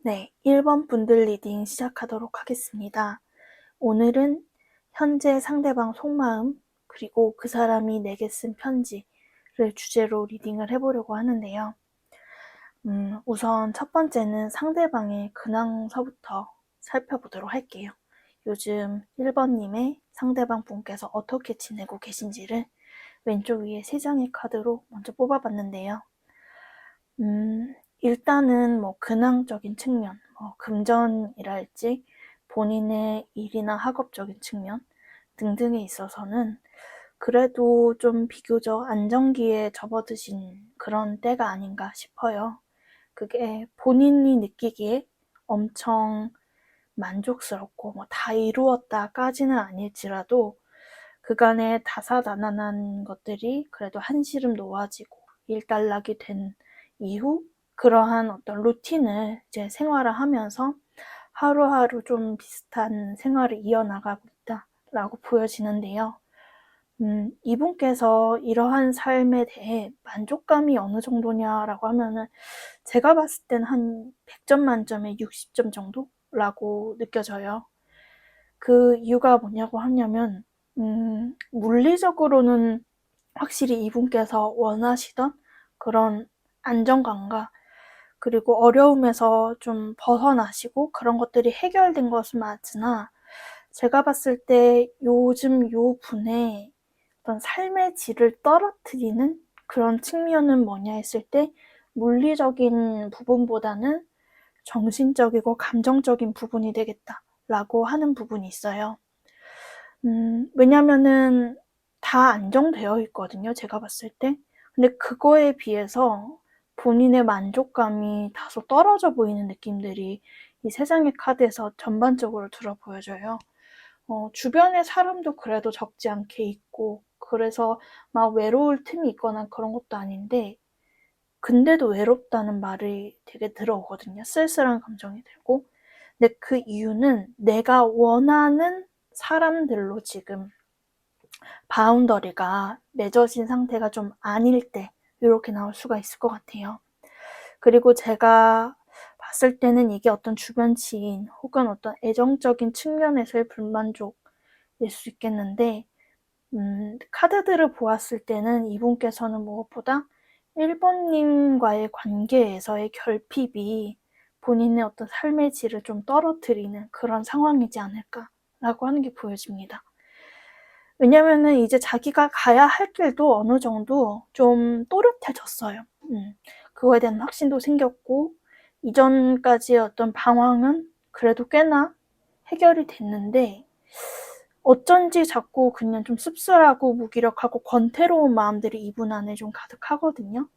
네, 1번 분들 리딩 시작하도록 하겠습니다. 오늘은 현재 상대방 속마음, 그리고 그 사람이 내게 쓴 편지를 주제로 리딩을 해보려고 하는데요. 우선 첫 번째는 상대방의 근황서부터 살펴보도록 할게요. 요즘 1번님의 상대방 분께서 어떻게 지내고 계신지를 왼쪽 위에 3장의 카드로 먼저 뽑아봤는데요. 일단은 근황적인 측면, 금전이랄지 본인의 일이나 학업적인 측면 등등에 있어서는 그래도 좀 비교적 안정기에 접어드신 그런 때가 아닌가 싶어요. 그게 본인이 느끼기에 엄청 만족스럽고 다 이루었다까지는 아닐지라도 그간의 다사다난한 것들이 그래도 한시름 놓아지고 일단락이 된 이후 그러한 어떤 루틴을 이제 생활화하면서 하루하루 좀 비슷한 생활을 이어나가고 있다라고 보여지는데요. 이분께서 이러한 삶에 대해 만족감이 어느 정도냐라고 하면은 제가 봤을 땐 한 100점 만점에 60점 정도라고 느껴져요. 그 이유가 뭐냐고 하냐면 물리적으로는 확실히 이분께서 원하시던 그런 안정감과 그리고 어려움에서 좀 벗어나시고 그런 것들이 해결된 것은 맞으나 제가 봤을 때 요즘 요 분의 어떤 삶의 질을 떨어뜨리는 그런 측면은 뭐냐 했을 때 물리적인 부분보다는 정신적이고 감정적인 부분이 되겠다라고 하는 부분이 있어요. 왜냐면은 다 안정되어 있거든요, 제가 봤을 때. 근데 그거에 비해서 본인의 만족감이 다소 떨어져 보이는 느낌들이 이 3장의 카드에서 전반적으로 들어 보여져요. 주변에 사람도 그래도 적지 않게 있고 그래서 막 외로울 틈이 있거나 그런 것도 아닌데 근데도 외롭다는 말이 되게 들어오거든요. 쓸쓸한 감정이 들고. 근데 그 이유는 내가 원하는 사람들로 지금 바운더리가 맺어진 상태가 좀 아닐 때 이렇게 나올 수가 있을 것 같아요. 그리고 제가 봤을 때는 이게 어떤 주변 지인 혹은 어떤 애정적인 측면에서의 불만족일 수 있겠는데 카드들을 보았을 때는 이분께서는 무엇보다 1번님과의 관계에서의 결핍이 본인의 어떤 삶의 질을 좀 떨어뜨리는 그런 상황이지 않을까라고 하는 게 보여집니다. 왜냐면은 이제 자기가 가야 할 길도 어느 정도 좀 또렷해졌어요. 그거에 대한 확신도 생겼고 이전까지의 어떤 방황은 그래도 꽤나 해결이 됐는데 어쩐지 자꾸 그냥 좀 씁쓸하고 무기력하고 권태로운 마음들이 이분 안에 좀 가득하거든요.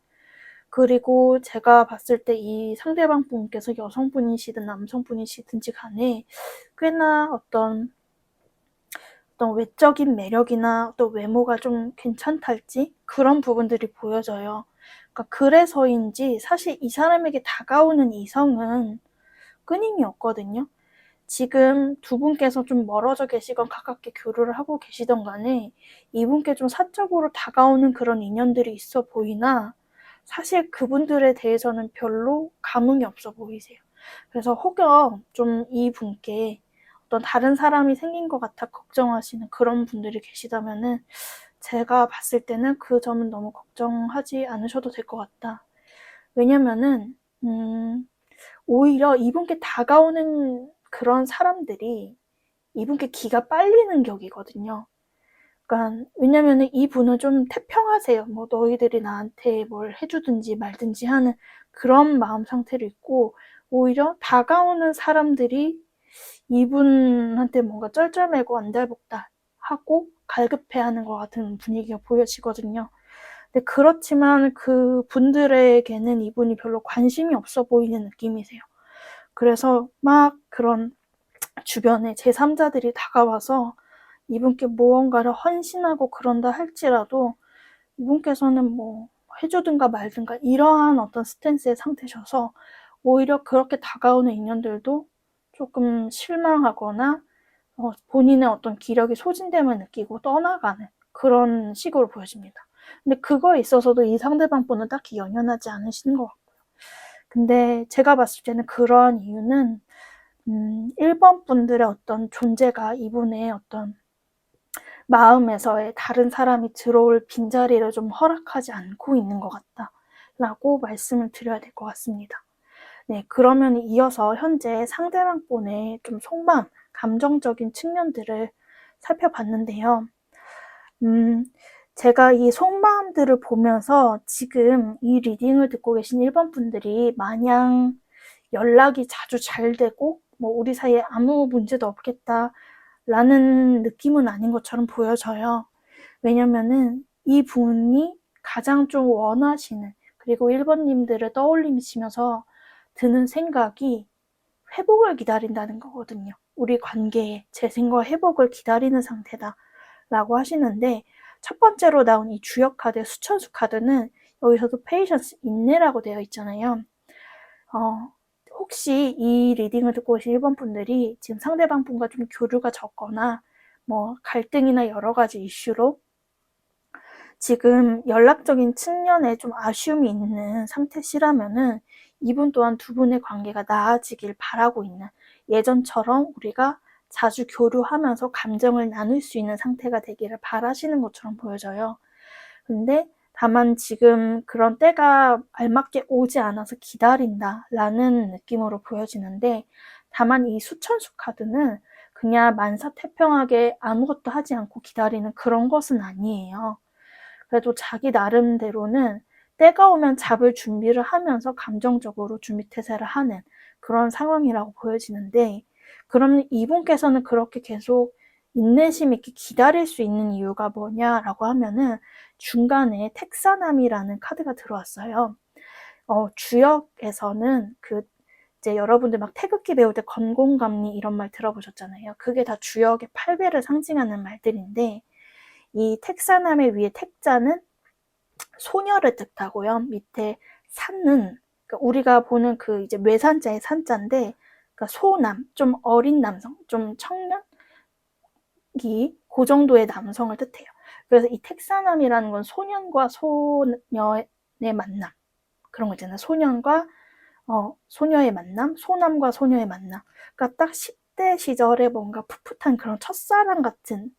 그리고 제가 봤을 때 이 상대방 분께서 여성분이시든 남성분이시든지 간에 꽤나 어떤 외적인 매력이나 어떤 외모가 좀 괜찮달지 그런 부분들이 보여져요. 그러니까 그래서인지 사실 이 사람에게 다가오는 이성은 끊임이 없거든요. 지금 두 분께서 좀 멀어져 계시건 가깝게 교류를 하고 계시던 간에 이분께 좀 사적으로 다가오는 그런 인연들이 있어 보이나 사실 그분들에 대해서는 별로 감흥이 없어 보이세요. 그래서 혹여 좀 이분께 어떤 다른 사람이 생긴 것 같아 걱정하시는 그런 분들이 계시다면은 제가 봤을 때는 그 점은 너무 걱정하지 않으셔도 될 것 같다. 왜냐면은 오히려 이분께 다가오는 그런 사람들이 이분께 기가 빨리는 격이거든요. 그러니까 왜냐면은 이분은 좀 태평하세요. 뭐 너희들이 나한테 뭘 해주든지 말든지 하는 그런 마음 상태로 있고 오히려 다가오는 사람들이 이분한테 뭔가 쩔쩔매고 안달복달 하고 갈급해하는 것 같은 분위기가 보여지거든요. 근데 그렇지만 그 분들에게는 이분이 별로 관심이 없어 보이는 느낌이세요. 그래서 막 그런 주변에 제3자들이 다가와서 이분께 무언가를 헌신하고 그런다 할지라도 이분께서는 뭐 해주든가 말든가 이러한 어떤 스탠스의 상태셔서 오히려 그렇게 다가오는 인연들도 조금 실망하거나 본인의 어떤 기력이 소진됨을 느끼고 떠나가는 그런 식으로 보여집니다. 근데 그거에 있어서도 이 상대방 분은 딱히 연연하지 않으시는 것 같고요. 근데 제가 봤을 때는 그러한 이유는 1번 분들의 어떤 존재가 이분의 어떤 마음에서의 다른 사람이 들어올 빈자리를 좀 허락하지 않고 있는 것 같다라고 말씀을 드려야 될 것 같습니다. 네, 그러면 이어서 현재 상대방 분의 좀 속마음, 감정적인 측면들을 살펴봤는데요. 제가 이 속마음들을 보면서 지금 이 리딩을 듣고 계신 1번 분들이 마냥 연락이 자주 잘 되고 뭐 우리 사이에 아무 문제도 없겠다라는 느낌은 아닌 것처럼 보여져요. 왜냐면은 이 분이 가장 좀 원하시는, 그리고 1번님들을 떠올리시면서 드는 생각이 회복을 기다린다는 거거든요. 우리 관계의 재생과 회복을 기다리는 상태다 라고 하시는데, 첫 번째로 나온 이 주역 카드, 수천수 카드는 여기서도 페이션스, 인내라고 되어 있잖아요. 혹시 이 리딩을 듣고 오신 1번 분들이 지금 상대방 분과 좀 교류가 적거나 뭐 갈등이나 여러 가지 이슈로 지금 연락적인 측면에 좀 아쉬움이 있는 상태시라면은 이분 또한 두 분의 관계가 나아지길 바라고 있는, 예전처럼 우리가 자주 교류하면서 감정을 나눌 수 있는 상태가 되기를 바라시는 것처럼 보여져요. 근데 다만 지금 그런 때가 알맞게 오지 않아서 기다린다라는 느낌으로 보여지는데, 다만 이 수천수 카드는 그냥 만사태평하게 아무것도 하지 않고 기다리는 그런 것은 아니에요. 그래도 자기 나름대로는 때가 오면 잡을 준비를 하면서 감정적으로 준비태세를 하는 그런 상황이라고 보여지는데, 그럼 이분께서는 그렇게 계속 인내심 있게 기다릴 수 있는 이유가 뭐냐라고 하면은 중간에 택사남이라는 카드가 들어왔어요. 주역에서는 이제 여러분들 막 태극기 배울 때 건공감리 이런 말 들어보셨잖아요. 그게 다 주역의 8배를 상징하는 말들인데, 이 택사남의 위에 택자는 소녀를 뜻하고요. 밑에 산은, 그러니까 우리가 보는 그 이제 외산자의 산자인데, 그러니까 소남, 좀 어린 남성, 좀 청년기, 그 정도의 남성을 뜻해요. 그래서 이 택사남이라는 건 소년과 소녀의 만남, 그런 거 있잖아요. 소녀의 만남, 소남과 소녀의 만남. 그러니까 딱 10대 시절에 뭔가 풋풋한 그런 첫사랑 같은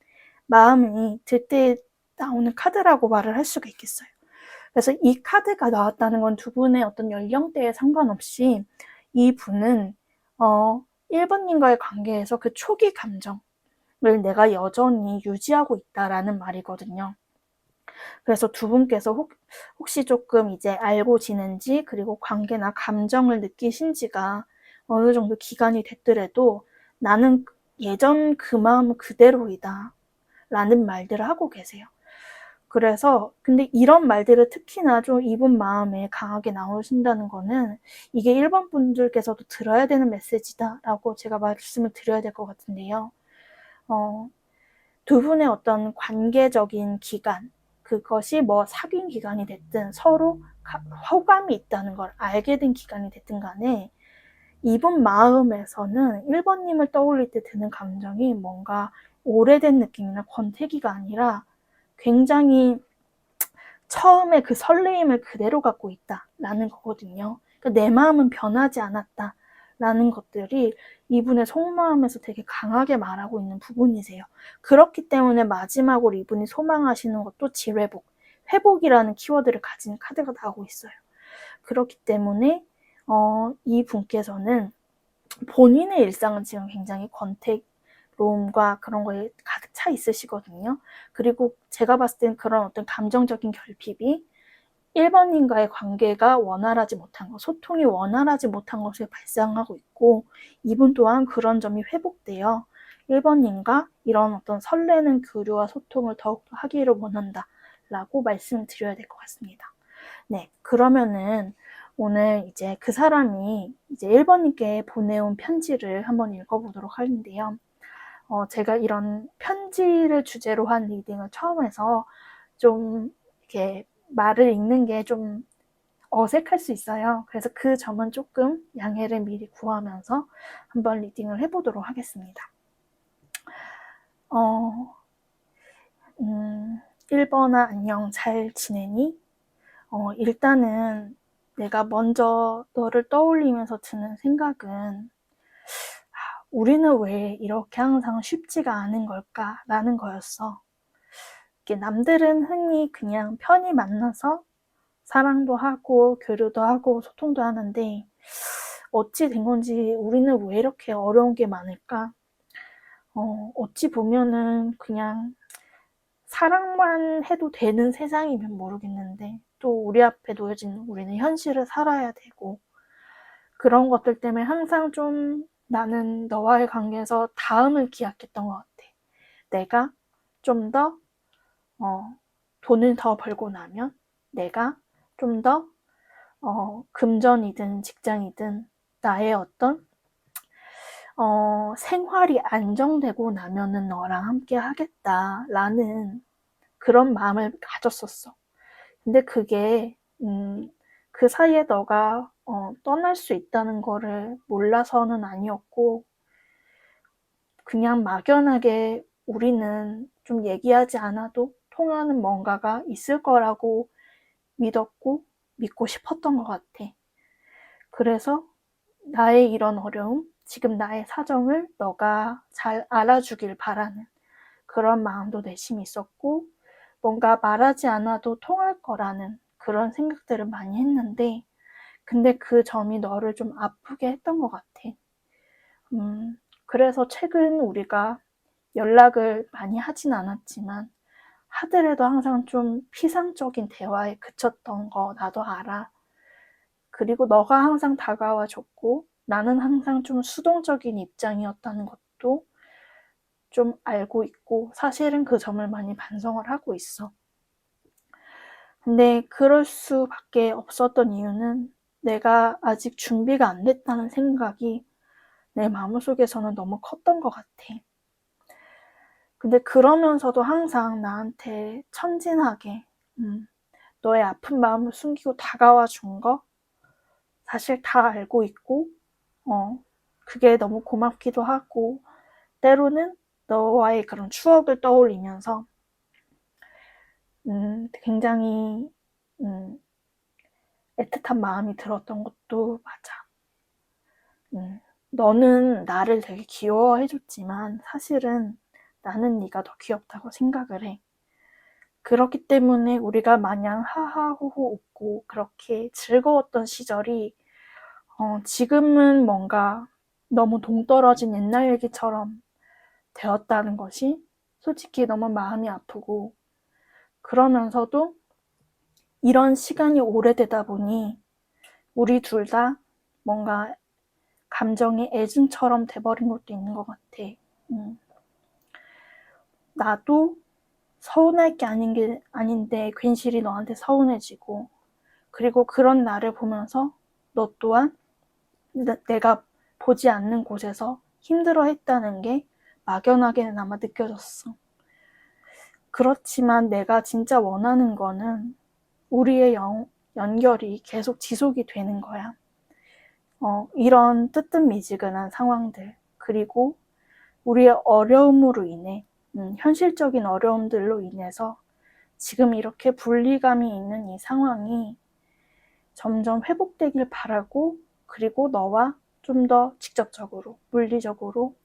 마음이 들 때 나오는 카드라고 말을 할 수가 있겠어요. 그래서 이 카드가 나왔다는 건 두 분의 어떤 연령대에 상관없이 이 분은 1번님과의 관계에서 그 초기 감정을 내가 여전히 유지하고 있다라는 말이거든요. 그래서 두 분께서 혹시 조금 이제 알고 지낸지, 그리고 관계나 감정을 느끼신 지가 어느 정도 기간이 됐더라도 나는 예전 그 마음 그대로이다 라는 말들을 하고 계세요. 그래서 근데 이런 말들을 특히나 좀 이분 마음에 강하게 나오신다는 거는 이게 1번 분들께서도 들어야 되는 메시지다라고 제가 말씀을 드려야 될 것 같은데요. 두 분의 어떤 관계적인 기간, 그것이 뭐 사귄 기간이 됐든 서로 호감이 있다는 걸 알게 된 기간이 됐든 간에 이분 마음에서는 1번님을 떠올릴 때 드는 감정이 뭔가 오래된 느낌이나 권태기가 아니라 굉장히 처음에 그 설레임을 그대로 갖고 있다라는 거거든요. 그러니까 내 마음은 변하지 않았다라는 것들이 이분의 속마음에서 되게 강하게 말하고 있는 부분이세요. 그렇기 때문에 마지막으로 이분이 소망하시는 것도 질회복, 회복이라는 키워드를 가진 카드가 나오고 있어요. 그렇기 때문에 이 분께서는 본인의 일상은 지금 굉장히 권태로움과 그런 거에 가득 차 있으시거든요. 그리고 제가 봤을 땐 그런 어떤 감정적인 결핍이 1번님과의 관계가 원활하지 못한 것, 소통이 원활하지 못한 것을 발생하고 있고, 이분 또한 그런 점이 회복되어 1번님과 이런 어떤 설레는 교류와 소통을 더욱더 하기를 원한다 라고 말씀을 드려야 될 것 같습니다. 네, 그러면은 오늘 이제 그 사람이 이제 1번님께 보내온 편지를 한번 읽어보도록 하는데요. 제가 이런 편지를 주제로 한 리딩을 처음 해서 좀 이렇게 말을 읽는 게 좀 어색할 수 있어요. 그래서 그 점은 조금 양해를 미리 구하면서 한번 리딩을 해보도록 하겠습니다. 1번아 안녕 잘 지내니? 일단은 내가 먼저 너를 떠올리면서 드는 생각은 우리는 왜 이렇게 항상 쉽지가 않은 걸까라는 거였어. 이게 남들은 흔히 그냥 편히 만나서 사랑도 하고 교류도 하고 소통도 하는데 어찌 된 건지 우리는 왜 이렇게 어려운 게 많을까? 어찌 보면은 그냥 사랑만 해도 되는 세상이면 모르겠는데 또 우리 앞에 놓여진 우리는 현실을 살아야 되고 그런 것들 때문에 항상 좀 나는 너와의 관계에서 다음을 기약했던 것 같아. 내가 좀 더 돈을 더 벌고 나면 내가 좀 더 금전이든 직장이든 나의 어떤 생활이 안정되고 나면은 너랑 함께 하겠다라는 그런 마음을 가졌었어. 근데 그게 그 사이에 너가 떠날 수 있다는 거를 몰라서는 아니었고 그냥 막연하게 우리는 좀 얘기하지 않아도 통하는 뭔가가 있을 거라고 믿었고 믿고 싶었던 것 같아. 그래서 나의 이런 어려움, 지금 나의 사정을 너가 잘 알아주길 바라는 그런 마음도 내심 있었고 뭔가 말하지 않아도 통할 거라는 그런 생각들을 많이 했는데 근데 그 점이 너를 좀 아프게 했던 것 같아. 그래서 최근 우리가 연락을 많이 하진 않았지만 하더라도 항상 좀 피상적인 대화에 그쳤던 거 나도 알아. 그리고 너가 항상 다가와 줬고 나는 항상 좀 수동적인 입장이었다는 것도 좀 알고 있고 사실은 그 점을 많이 반성을 하고 있어. 근데 그럴 수밖에 없었던 이유는 내가 아직 준비가 안 됐다는 생각이 내 마음속에서는 너무 컸던 것 같아. 근데 그러면서도 항상 나한테 천진하게 너의 아픈 마음을 숨기고 다가와 준 거 사실 다 알고 있고 그게 너무 고맙기도 하고 때로는 너와의 그런 추억을 떠올리면서 굉장히 애틋한 마음이 들었던 것도 맞아. 너는 나를 되게 귀여워해줬지만 사실은 나는 네가 더 귀엽다고 생각을 해. 그렇기 때문에 우리가 마냥 하하호호 웃고 그렇게 즐거웠던 시절이 지금은 뭔가 너무 동떨어진 옛날 얘기처럼 되었다는 것이 솔직히 너무 마음이 아프고 그러면서도 이런 시간이 오래되다 보니 우리 둘 다 뭔가 감정이 애증처럼 돼버린 것도 있는 것 같아. 나도 서운할 게 아닌데 괜시리 너한테 서운해지고 그리고 그런 나를 보면서 너 또한 내가 보지 않는 곳에서 힘들어했다는 게 막연하게나마 느껴졌어. 그렇지만 내가 진짜 원하는 거는 우리의 연결이 계속 지속이 되는 거야. 이런 뜨뜻미지근한 상황들 그리고 우리의 어려움으로 인해 현실적인 어려움들로 인해서 지금 이렇게 분리감이 있는 이 상황이 점점 회복되길 바라고 그리고 너와 좀 더 직접적으로 물리적으로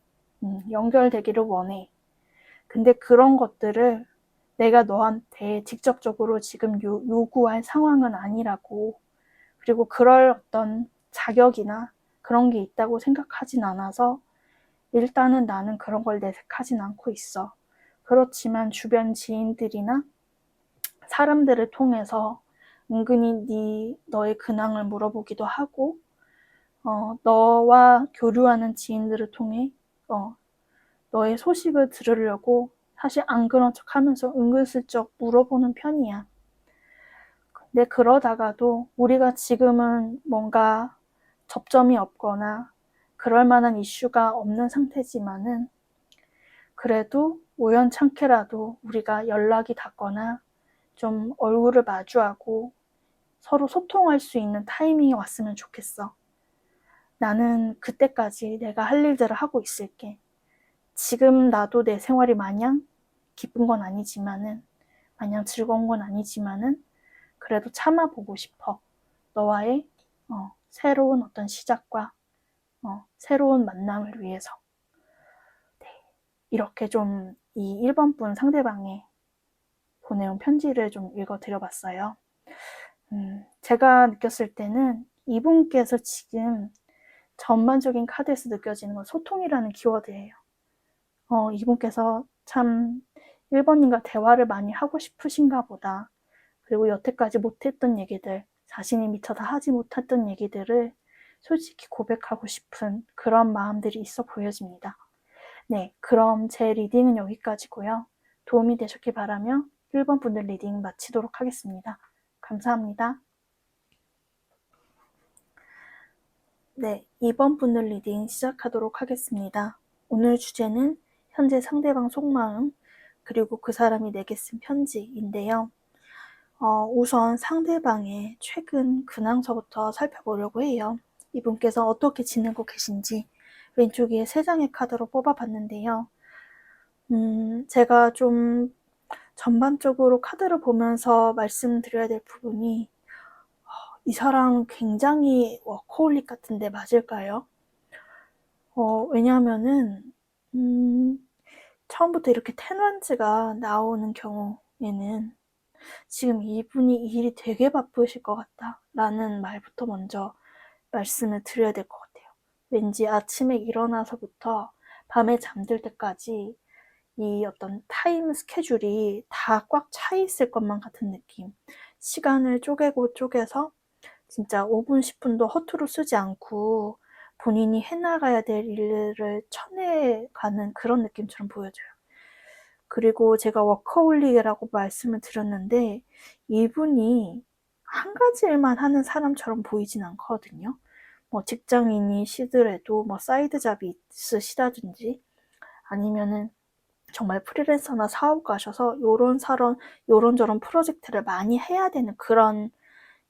연결되기를 원해. 근데 그런 것들을 내가 너한테 직접적으로 지금 요구할 상황은 아니라고 그리고 그럴 어떤 자격이나 그런 게 있다고 생각하진 않아서 일단은 나는 그런 걸 내색하진 않고 있어. 그렇지만 주변 지인들이나 사람들을 통해서 은근히 너의 근황을 물어보기도 하고 너와 교류하는 지인들을 통해 너의 소식을 들으려고 사실 안 그런 척 하면서 은근슬쩍 물어보는 편이야. 근데 그러다가도 우리가 지금은 뭔가 접점이 없거나 그럴 만한 이슈가 없는 상태지만은 그래도 우연찮게라도 우리가 연락이 닿거나 좀 얼굴을 마주하고 서로 소통할 수 있는 타이밍이 왔으면 좋겠어. 나는 그때까지 내가 할 일들을 하고 있을게. 지금 나도 내 생활이 마냥 기쁜 건 아니지만은 마냥 즐거운 건 아니지만은 그래도 참아보고 싶어. 너와의 새로운 어떤 시작과 새로운 만남을 위해서 이렇게 좀 이 1번 분 상대방에 보내온 편지를 좀 읽어드려봤어요. 제가 느꼈을 때는 이분께서 지금 전반적인 카드에서 느껴지는 건 소통이라는 키워드예요. 이분께서 참 1번님과 대화를 많이 하고 싶으신가 보다. 그리고 여태까지 못했던 얘기들, 자신이 미처 다 하지 못했던 얘기들을 솔직히 고백하고 싶은 그런 마음들이 있어 보여집니다. 네, 그럼 제 리딩은 여기까지고요. 도움이 되셨길 바라며 1번 분들 리딩 마치도록 하겠습니다. 감사합니다. 네, 2번 분들 리딩 시작하도록 하겠습니다. 오늘 주제는 현재 상대방 속마음, 그리고 그 사람이 내게 쓴 편지인데요. 우선 상대방의 최근 근황서부터 살펴보려고 해요. 이분께서 어떻게 지내고 계신지 왼쪽 위에 3장의 카드로 뽑아봤는데요. 제가 좀 전반적으로 카드를 보면서 말씀드려야 될 부분이 이 사람 굉장히 워커홀릭 같은데 맞을까요? 왜냐하면은 처음부터 이렇게 텐원즈가 나오는 경우에는 지금 이분이 일이 되게 바쁘실 것 같다 라는 말부터 먼저 말씀을 드려야 될 것 같아요. 왠지 아침에 일어나서부터 밤에 잠들 때까지 이 어떤 타임 스케줄이 다 꽉 차 있을 것만 같은 느낌. 시간을 쪼개서 진짜 5분, 10분도 허투루 쓰지 않고 본인이 해나가야 될 일을 쳐내가는 그런 느낌처럼 보여져요. 그리고 제가 워커홀릭이라고 말씀을 드렸는데 이분이 한 가지 일만 하는 사람처럼 보이진 않거든요. 직장인이시더라도 사이드 잡이 있으시다든지 아니면은 정말 프리랜서나 사업가셔서 요런저런 프로젝트를 많이 해야 되는 그런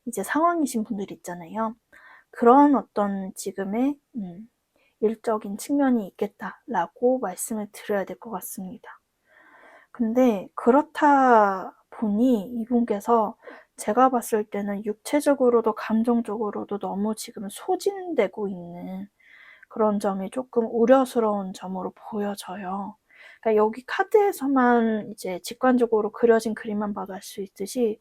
이제 상황이신 분들 있잖아요. 그런 어떤 지금의 일적인 측면이 있겠다라고 말씀을 드려야 될 것 같습니다. 근데 그렇다 보니 이분께서 제가 봤을 때는 육체적으로도 감정적으로도 너무 지금 소진되고 있는 그런 점이 조금 우려스러운 점으로 보여져요. 그러니까 여기 카드에서만 이제 직관적으로 그려진 그림만 봐도 알 수 있듯이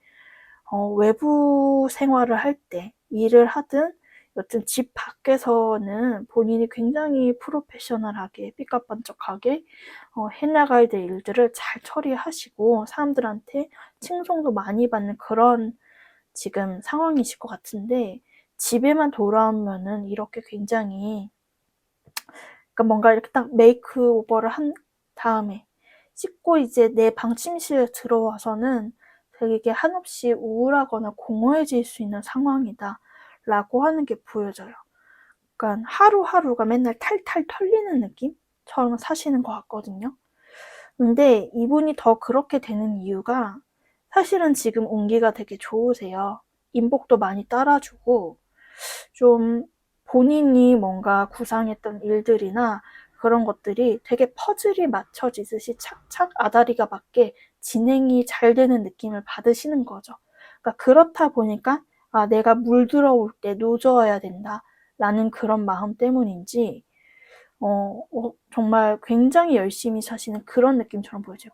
외부 생활을 할 때 일을 하든 여튼 집 밖에서는 본인이 굉장히 프로페셔널하게 삐까뻔쩍하게 해나가야 될 일들을 잘 처리하시고 사람들한테 칭송도 많이 받는 그런 지금 상황이실 것 같은데 집에만 돌아오면은 이렇게 굉장히 그러니까 뭔가 이렇게 딱 메이크오버를 한 다음에 씻고 이제 내 방 침실에 들어와서는 되게 한없이 우울하거나 공허해질 수 있는 상황이다 라고 하는 게 보여져요. 그러니까 하루하루가 맨날 탈탈 털리는 느낌처럼 사시는 것 같거든요. 근데 이분이 더 그렇게 되는 이유가 사실은 지금 운기가 되게 좋으세요. 인복도 많이 따라주고 좀 본인이 뭔가 구상했던 일들이나 그런 것들이 되게 퍼즐이 맞춰지듯이 착착 아다리가 맞게 진행이 잘 되는 느낌을 받으시는 거죠. 그러니까 그렇다 보니까 내가 물 들어올 때 노져야 된다 라는 그런 마음 때문인지 정말 굉장히 열심히 사시는 그런 느낌처럼 보여져요.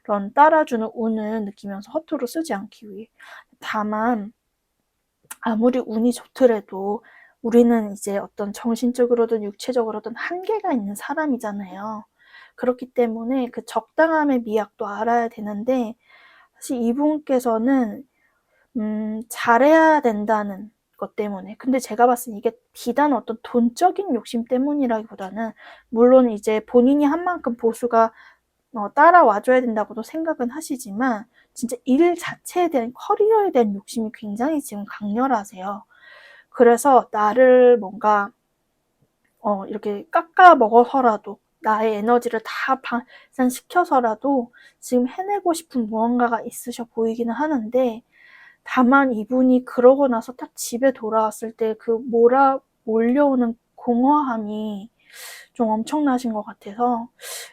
그런 따라주는 운을 느끼면서 허투루 쓰지 않기 위해. 다만 아무리 운이 좋더라도 우리는 이제 어떤 정신적으로든 육체적으로든 한계가 있는 사람이잖아요. 그렇기 때문에 그 적당함의 미학도 알아야 되는데 사실 이분께서는 잘해야 된다는 것 때문에 근데 제가 봤을 때 이게 비단 어떤 돈적인 욕심 때문이라기보다는 물론 이제 본인이 한 만큼 보수가 따라와줘야 된다고도 생각은 하시지만 진짜 일 자체에 대한 커리어에 대한 욕심이 굉장히 지금 강렬하세요. 그래서 나를 뭔가 이렇게 깎아 먹어서라도 나의 에너지를 다 발산시켜서라도 지금 해내고 싶은 무언가가 있으셔 보이기는 하는데 다만 이분이 그러고 나서 딱 집에 돌아왔을 때 그 몰려오는 공허함이 좀 엄청나신 것 같아서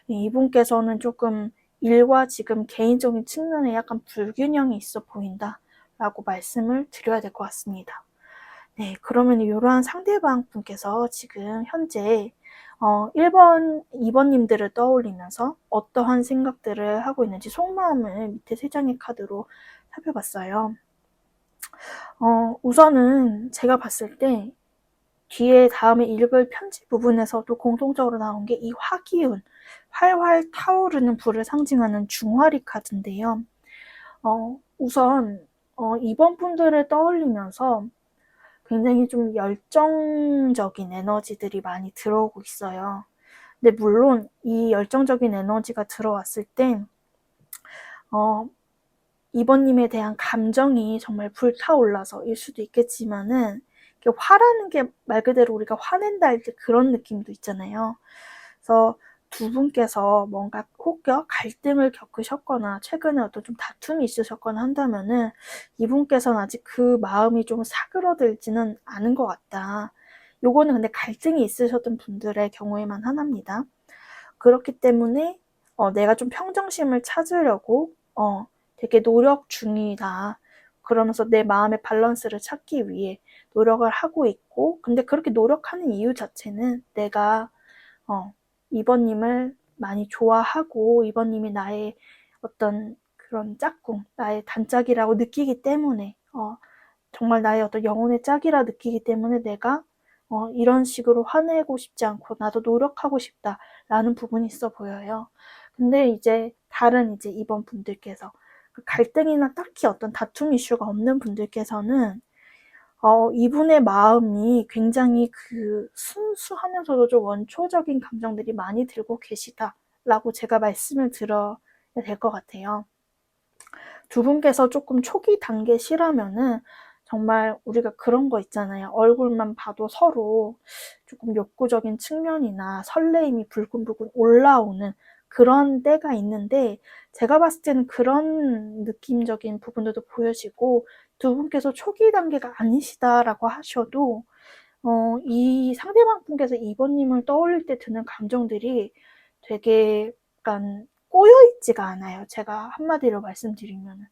이분께서는 조금 일과 지금 개인적인 측면에 약간 불균형이 있어 보인다 라고 말씀을 드려야 될 것 같습니다. 네, 그러면 이러한 상대방 분께서 지금 현재 1번, 2번님들을 떠올리면서 어떠한 생각들을 하고 있는지 속마음을 밑에 3장의 카드로 살펴봤어요. 우선은 제가 봤을 때 뒤에 다음에 읽을 편지 부분에서도 공통적으로 나온 게 이 화기운, 활활 타오르는 불을 상징하는 중화리 카드인데요. 우선 2번 분들을 떠올리면서 굉장히 좀 열정적인 에너지들이 많이 들어오고 있어요. 근데 물론 이 열정적인 에너지가 들어왔을 때 이번님에 대한 감정이 정말 불타올라서일 수도 있겠지만은 화라는 게 말 그대로 우리가 화낸다 할 때 그런 느낌도 있잖아요. 그래서 두 분께서 뭔가 혹여 갈등을 겪으셨거나 최근에 어떤 좀 다툼이 있으셨거나 한다면은 이분께서는 아직 그 마음이 좀 사그러들지는 않은 것 같다. 요거는 근데 갈등이 있으셨던 분들의 경우에만 하나입니다. 그렇기 때문에 내가 좀 평정심을 찾으려고 되게 노력 중이다. 그러면서 내 마음의 밸런스를 찾기 위해 노력을 하고 있고, 근데 그렇게 노력하는 이유 자체는 내가 이번님을 많이 좋아하고 이번님이 나의 어떤 그런 짝꿍, 나의 단짝이라고 느끼기 때문에 정말 나의 어떤 영혼의 짝이라 느끼기 때문에 내가 이런 식으로 화내고 싶지 않고 나도 노력하고 싶다라는 부분이 있어 보여요. 근데 이제 다른 이제 이번 분들께서 갈등이나 딱히 어떤 다툼 이슈가 없는 분들께서는 이분의 마음이 굉장히 그 순수하면서도 좀 원초적인 감정들이 많이 들고 계시다라고 제가 말씀을 드려야 될 것 같아요. 두 분께서 조금 초기 단계시라면은 정말 우리가 그런 거 있잖아요. 얼굴만 봐도 서로 조금 욕구적인 측면이나 설레임이 불끈불끈 올라오는 그런 때가 있는데 제가 봤을 때는 그런 느낌적인 부분들도 보여지고 두 분께서 초기 단계가 아니시다라고 하셔도 이 상대방 분께서 이번님을 떠올릴 때 드는 감정들이 되게 약간 꼬여있지가 않아요. 제가 한마디로 말씀드리면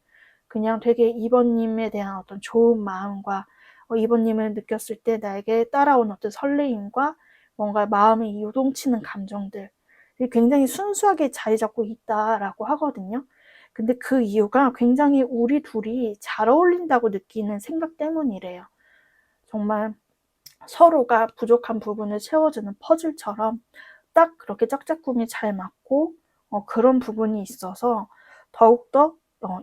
그냥 되게 이번님에 대한 어떤 좋은 마음과 이번님을 느꼈을 때 나에게 따라온 어떤 설레임과 뭔가 마음이 요동치는 감정들이 굉장히 순수하게 자리 잡고 있다라고 하거든요. 근데 그 이유가 굉장히 우리 둘이 잘 어울린다고 느끼는 생각 때문이래요. 정말 서로가 부족한 부분을 채워주는 퍼즐처럼 딱 그렇게 짝짝꿍이 잘 맞고 그런 부분이 있어서 더욱더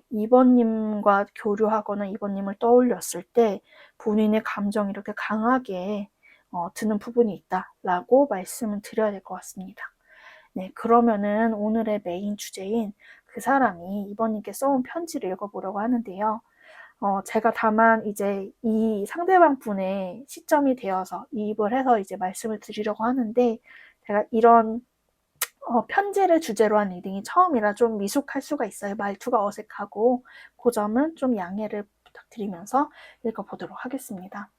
이번님과 교류하거나 이번님을 떠올렸을 때 본인의 감정이 이렇게 강하게 드는 부분이 있다라고 말씀을 드려야 될 것 같습니다. 네, 그러면은 오늘의 메인 주제인 그 사람이 이번님께 써온 편지를 읽어보려고 하는데요. 제가 다만 이제 이 상대방 분의 시점이 되어서 이입을 해서 이제 말씀을 드리려고 하는데 제가 이런 편지를 주제로 한 리딩이 처음이라 좀 미숙할 수가 있어요. 말투가 어색하고 그 점은 좀 양해를 부탁드리면서 읽어보도록 하겠습니다.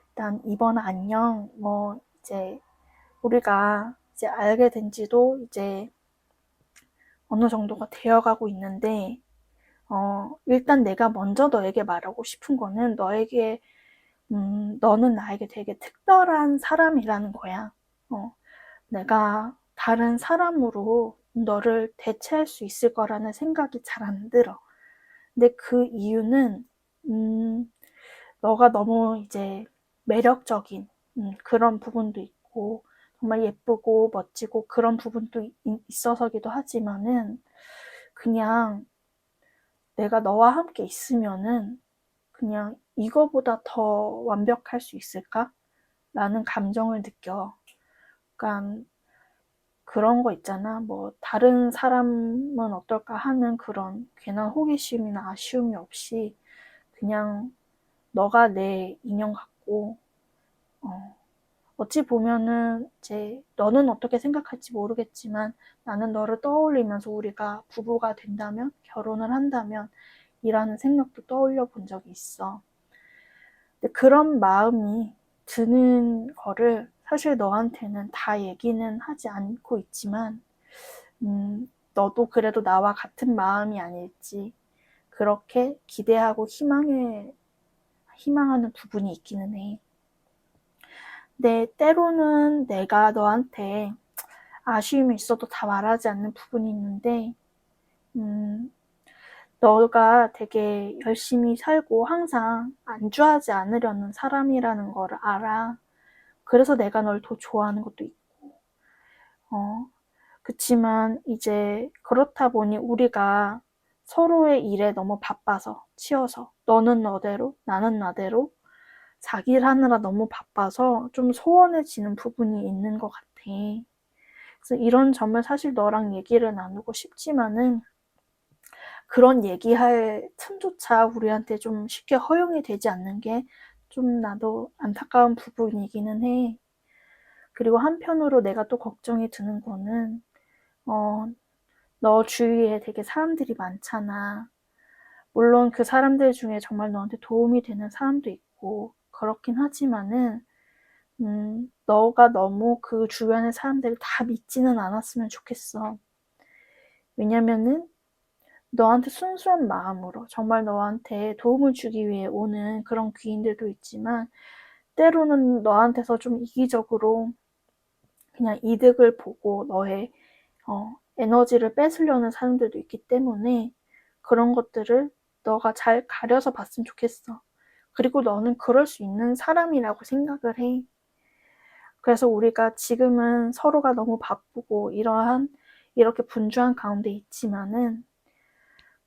일단 이번 안녕 이제 우리가 이제 알게 된 지도 이제 어느 정도가 되어가고 있는데 일단 내가 먼저 너에게 말하고 싶은 거는 너에게 너는 나에게 되게 특별한 사람이라는 거야. 내가 다른 사람으로 너를 대체할 수 있을 거라는 생각이 잘 안 들어. 근데 그 이유는 너가 너무 이제 매력적인 그런 부분도 있고 정말 예쁘고 멋지고 그런 부분도 있어서기도 하지만은 그냥 내가 너와 함께 있으면은 그냥 이거보다 더 완벽할 수 있을까? 라는 감정을 느껴. 그러니까 그런 거 있잖아. 뭐 다른 사람은 어떨까 하는 그런 괜한 호기심이나 아쉬움이 없이 그냥 너가 내 인연 같고 어찌 보면은 이제 너는 어떻게 생각할지 모르겠지만 나는 너를 떠올리면서 우리가 부부가 된다면 결혼을 한다면 이라는 생각도 떠올려 본 적이 있어. 근데 그런 마음이 드는 거를 사실 너한테는 다 얘기는 하지 않고 있지만 너도 그래도 나와 같은 마음이 아닐지 그렇게 기대하고 희망하는 부분이 있기는 해. 근데 때로는 내가 너한테 아쉬움이 있어도 다 말하지 않는 부분이 있는데, 너가 되게 열심히 살고 항상 안주하지 않으려는 사람이라는 걸 알아. 그래서 내가 널 더 좋아하는 것도 있고, 그치만 이제 그렇다 보니 우리가 서로의 일에 너무 바빠서, 치여서, 너는 너대로, 나는 나대로, 자기 일 하느라 너무 바빠서 좀 소원해지는 부분이 있는 것 같아. 그래서 이런 점을 사실 너랑 얘기를 나누고 싶지만은 그런 얘기할 틈조차 우리한테 좀 쉽게 허용이 되지 않는 게 좀 나도 안타까운 부분이기는 해. 그리고 한편으로 내가 또 걱정이 드는 거는 너 주위에 되게 사람들이 많잖아. 물론 그 사람들 중에 정말 너한테 도움이 되는 사람도 있고 그렇긴 하지만은 너가 너무 그 주변의 사람들을 다 믿지는 않았으면 좋겠어. 왜냐면은 너한테 순수한 마음으로 정말 너한테 도움을 주기 위해 오는 그런 귀인들도 있지만 때로는 너한테서 좀 이기적으로 그냥 이득을 보고 너의 에너지를 뺏으려는 사람들도 있기 때문에 그런 것들을 너가 잘 가려서 봤으면 좋겠어. 그리고 너는 그럴 수 있는 사람이라고 생각을 해. 그래서 우리가 지금은 서로가 너무 바쁘고 이렇게 분주한 가운데 있지만은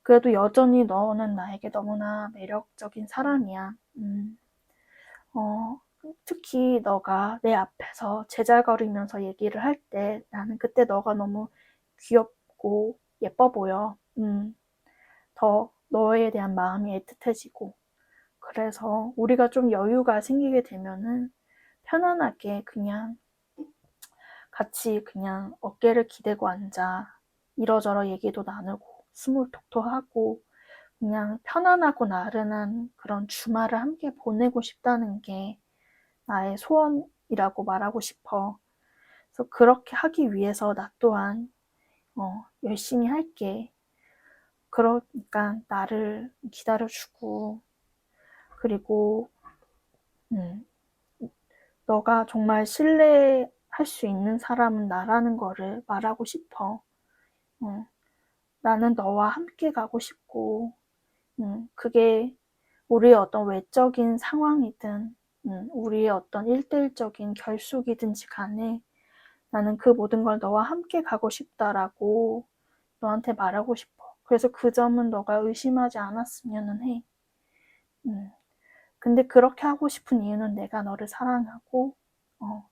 그래도 여전히 너는 나에게 너무나 매력적인 사람이야. 특히 너가 내 앞에서 제잘거리면서 얘기를 할 때 나는 그때 너가 너무 귀엽고 예뻐 보여. 더 너에 대한 마음이 애틋해지고 그래서 우리가 좀 여유가 생기게 되면은 편안하게 그냥 같이 그냥 어깨를 기대고 앉아 이러저러 얘기도 나누고 스몰톡도 하고 그냥 편안하고 나른한 그런 주말을 함께 보내고 싶다는 게 나의 소원이라고 말하고 싶어. 그래서 그렇게 하기 위해서 나 또한 열심히 할게. 그러니까 나를 기다려주고 그리고 너가 정말 신뢰할 수 있는 사람은 나라는 거를 말하고 싶어. 나는 너와 함께 가고 싶고 그게 우리의 어떤 외적인 상황이든 우리의 어떤 일대일적인 결속이든지 간에 나는 그 모든 걸 너와 함께 가고 싶다라고 너한테 말하고 싶어. 그래서 그 점은 너가 의심하지 않았으면 해. 근데 그렇게 하고 싶은 이유는 내가 너를 사랑하고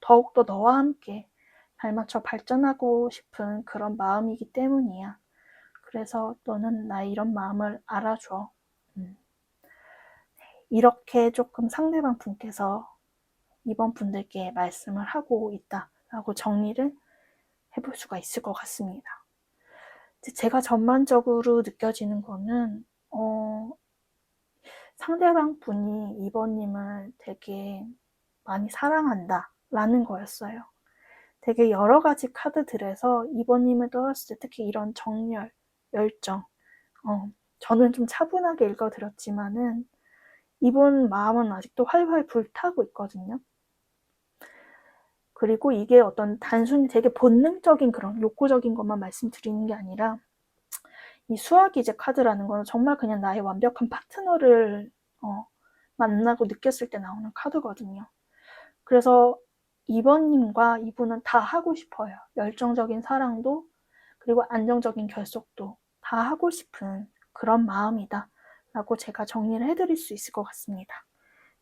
더욱더 너와 함께 발맞춰 발전하고 싶은 그런 마음이기 때문이야. 그래서 너는 나의 이런 마음을 알아줘. 이렇게 조금 상대방 분께서 이번 분들께 말씀을 하고 있다라고 정리를 해볼 수가 있을 것 같습니다. 제가 전반적으로 느껴지는 거는 상대방 분이 이번님을 되게 많이 사랑한다 라는 거였어요. 되게 여러 가지 카드들에서 이번님을 떠났을 때 특히 이런 정열, 열정 저는 좀 차분하게 읽어드렸지만은 이번 마음은 아직도 활활 불타고 있거든요. 그리고 이게 어떤 단순히 되게 본능적인 그런 욕구적인 것만 말씀드리는 게 아니라 이 수화기제 카드라는 거는 정말 그냥 나의 완벽한 파트너를 만나고 느꼈을 때 나오는 카드거든요. 그래서 이번님과 이분은 다 하고 싶어요. 열정적인 사랑도 그리고 안정적인 결속도 다 하고 싶은 그런 마음이다 라고 제가 정리를 해드릴 수 있을 것 같습니다.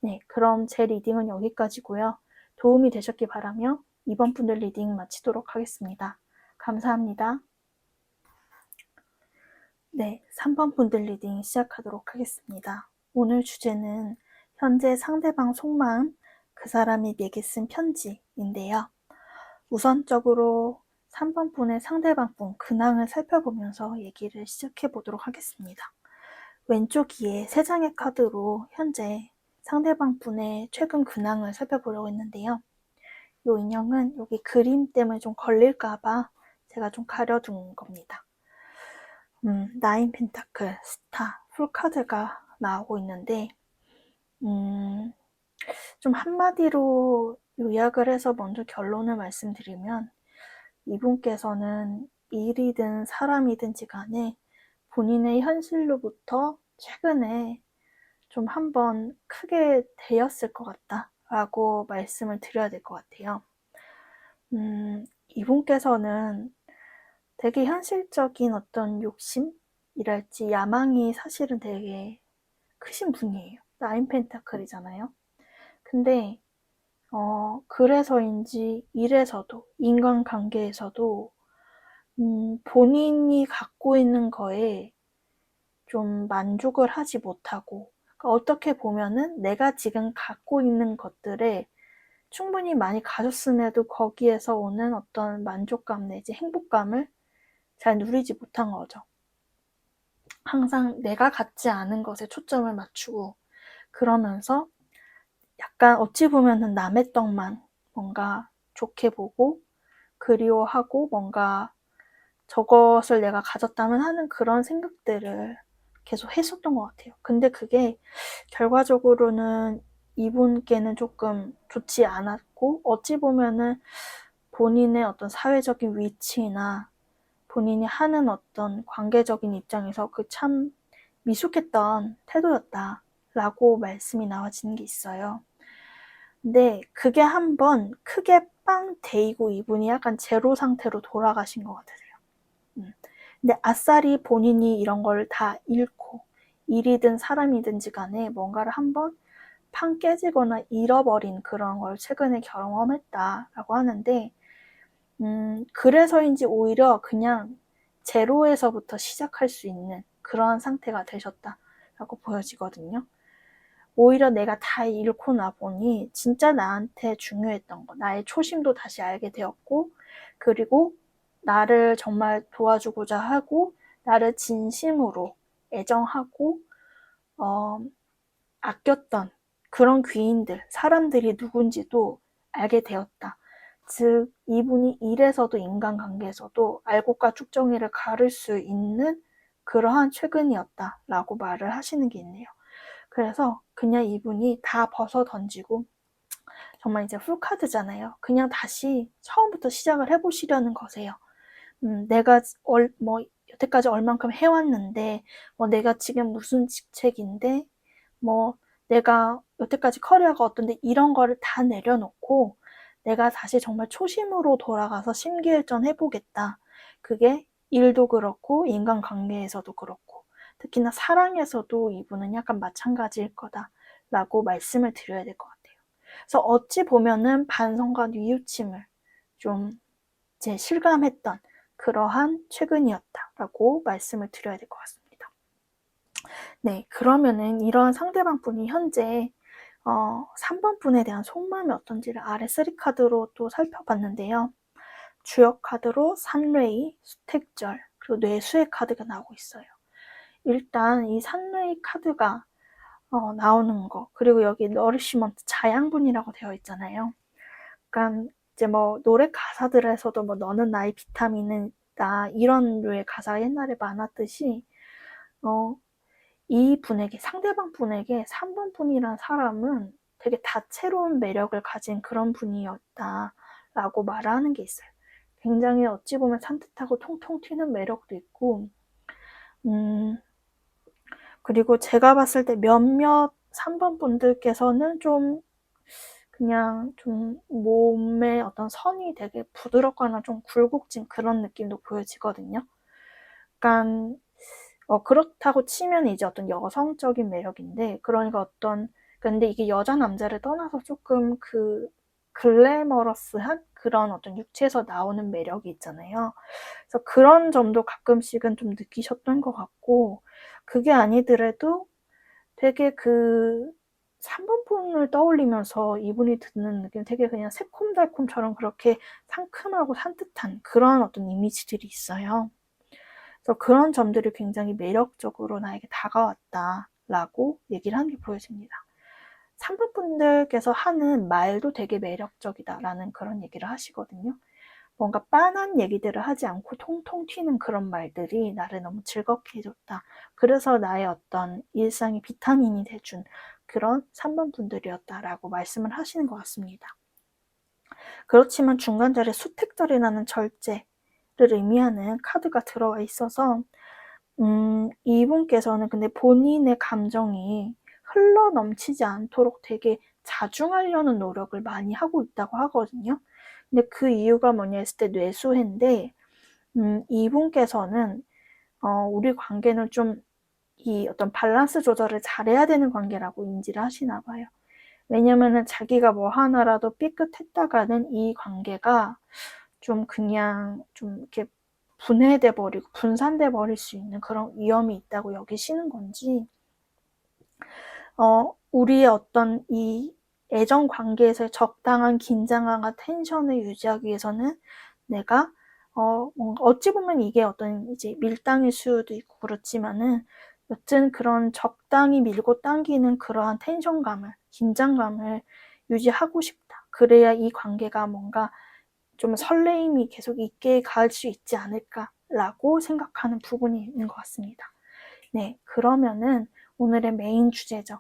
네, 그럼 제 리딩은 여기까지고요. 도움이 되셨길 바라며 이번 분들 리딩 마치도록 하겠습니다. 감사합니다. 네, 3번 분들 리딩 시작하도록 하겠습니다. 오늘 주제는 현재 상대방 속마음, 그 사람이 내게 쓴 편지인데요. 우선적으로 3번 분의 상대방 분 근황을 살펴보면서 얘기를 시작해 보도록 하겠습니다. 왼쪽 위에 3장의 카드로 현재 상대방 분의 최근 근황을 살펴보려고 했는데요. 이 인형은 여기 그림 때문에 좀 걸릴까봐 제가 좀 가려둔 겁니다. 나인 펜타클, 스타, 풀카드가 나오고 있는데 좀 한마디로 요약을 해서 먼저 결론을 말씀드리면 이분께서는 일이든 사람이든지 간에 본인의 현실로부터 최근에 좀 한번 크게 데였을 것 같다라고 말씀을 드려야 될 것 같아요. 이분께서는 되게 현실적인 어떤 욕심이랄지 야망이 사실은 되게 크신 분이에요. 나인 펜타클이잖아요. 근데 그래서인지 일에서도 인간관계에서도 본인이 갖고 있는 거에 좀 만족을 하지 못하고, 그러니까 어떻게 보면은 내가 지금 갖고 있는 것들에 충분히 많이 가졌음에도 거기에서 오는 어떤 만족감 내지 행복감을 잘 누리지 못한 거죠. 항상 내가 갖지 않은 것에 초점을 맞추고, 그러면서 약간 어찌 보면은 남의 떡만 뭔가 좋게 보고 그리워하고 뭔가 저것을 내가 가졌다면 하는 그런 생각들을 계속 했었던 것 같아요. 근데 그게 결과적으로는 이분께는 조금 좋지 않았고, 어찌 보면은 본인의 어떤 사회적인 위치나 본인이 하는 어떤 관계적인 입장에서 그 참 미숙했던 태도였다라고 말씀이 나와지는 게 있어요. 근데 그게 한번 크게 빵 데이고 이분이 약간 제로 상태로 돌아가신 것 같으세요. 근데 아싸리 본인이 이런 걸 다 잃고 일이든 사람이든지 간에 뭔가를 한번 팡 깨지거나 잃어버린 그런 걸 최근에 경험했다라고 하는데, 그래서인지 오히려 그냥 제로에서부터 시작할 수 있는 그러한 상태가 되셨다라고 보여지거든요. 오히려 내가 다 잃고 나보니 진짜 나한테 중요했던 거, 나의 초심도 다시 알게 되었고, 그리고 나를 정말 도와주고자 하고 나를 진심으로 애정하고 아꼈던 그런 귀인들, 사람들이 누군지도 알게 되었다. 즉 이분이 일에서도 인간관계에서도 알곡과 쭉정이를 가를 수 있는 그러한 최근이었다라고 말을 하시는 게 있네요. 그래서 그냥 이분이 다 벗어 던지고, 정말 이제 풀카드잖아요. 그냥 다시 처음부터 시작을 해보시려는 거세요. 내가 여태까지 얼만큼 해왔는데, 내가 지금 무슨 직책인데, 내가 여태까지 커리어가 어떤데, 이런 거를 다 내려놓고 내가 다시 정말 초심으로 돌아가서 심기일전 해보겠다. 그게 일도 그렇고 인간관계에서도 그렇고 특히나 사랑에서도 이분은 약간 마찬가지일 거다라고 말씀을 드려야 될 것 같아요. 그래서 어찌 보면은 반성과 뉘우침을 좀 이제 실감했던 그러한 최근이었다라고 말씀을 드려야 될 것 같습니다. 네, 그러면은 이런 상대방 분이 현재 3번 분에 대한 속마음이 어떤지를 아래 3카드로 또 살펴봤는데요. 주역 카드로 산레이, 수택절, 그리고 뇌수의 카드가 나오고 있어요. 일단 이 산레이 카드가 나오는 거, 그리고 여기 너리시먼트 자양분이라고 되어 있잖아요. 그러니까 이제 노래 가사들에서도 너는 나의 비타민이다 이런 류의 가사가 옛날에 많았듯이 이 분에게, 상대방 분에게 3번 분이란 사람은 되게 다채로운 매력을 가진 그런 분이었다라고 말하는 게 있어요. 굉장히 어찌 보면 산뜻하고 통통 튀는 매력도 있고, 그리고 제가 봤을 때 몇몇 3번 분들께서는 좀 그냥 좀 몸의 어떤 선이 되게 부드럽거나 좀 굴곡진 그런 느낌도 보여지거든요. 약간 그렇다고 치면 이제 어떤 여성적인 매력인데, 그러니까 근데 이게 여자 남자를 떠나서 조금 그 글래머러스한 그런 어떤 육체에서 나오는 매력이 있잖아요. 그래서 그런 점도 가끔씩은 좀 느끼셨던 것 같고, 그게 아니더라도 되게 그 3번 분을 떠올리면서 이분이 드는 느낌, 되게 그냥 새콤달콤처럼 그렇게 상큼하고 산뜻한 그런 어떤 이미지들이 있어요. 그래서 그런 점들이 굉장히 매력적으로 나에게 다가왔다라고 얘기를 하는 게 보여집니다. 3번 분들께서 하는 말도 되게 매력적이다라는 그런 얘기를 하시거든요. 뭔가 빤한 얘기들을 하지 않고 통통 튀는 그런 말들이 나를 너무 즐겁게 해줬다. 그래서 나의 어떤 일상의 비타민이 돼준 그런 3번 분들이었다라고 말씀을 하시는 것 같습니다. 그렇지만 중간절에 수택절이라는 절제를 의미하는 카드가 들어와 있어서 이분께서는 근데 본인의 감정이 흘러 넘치지 않도록 되게 자중하려는 노력을 많이 하고 있다고 하거든요. 근데 그 이유가 뭐냐 했을 때 뇌수해인데 이분께서는 우리 관계는 좀 이 어떤 밸런스 조절을 잘해야 되는 관계라고 인지를 하시나 봐요. 왜냐면은 자기가 뭐 하나라도 삐끗했다가는 이 관계가 좀 그냥 좀 이렇게 분해돼 버리고 분산돼 버릴 수 있는 그런 위험이 있다고 여기시는 건지, 우리의 어떤 이 애정 관계에서의 적당한 긴장감과 텐션을 유지하기 위해서는 내가 뭔가 어찌 보면 이게 어떤 이제 밀당일 수도 있고 그렇지만은 여튼 그런 적당히 밀고 당기는 그러한 텐션감을, 긴장감을 유지하고 싶다. 그래야 이 관계가 뭔가 좀 설레임이 계속 있게 갈 수 있지 않을까라고 생각하는 부분이 있는 것 같습니다. 네, 그러면은 오늘의 메인 주제죠.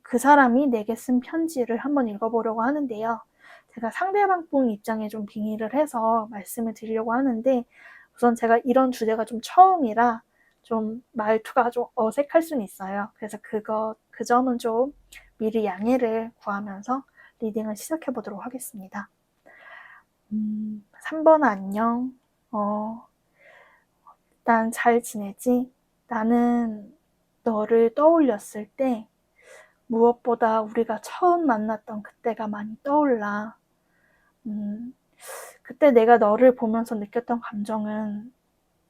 그 사람이 내게 쓴 편지를 한번 읽어보려고 하는데요. 제가 상대방 분 입장에 좀 빙의를 해서 말씀을 드리려고 하는데, 우선 제가 이런 주제가 좀 처음이라 좀 말투가 좀 어색할 수는 있어요. 그래서 그 점은 좀 미리 양해를 구하면서 리딩을 시작해 보도록 하겠습니다. 3번 안녕. 일단 잘 지내지? 나는 너를 떠올렸을 때 무엇보다 우리가 처음 만났던 그때가 많이 떠올라. 그때 내가 너를 보면서 느꼈던 감정은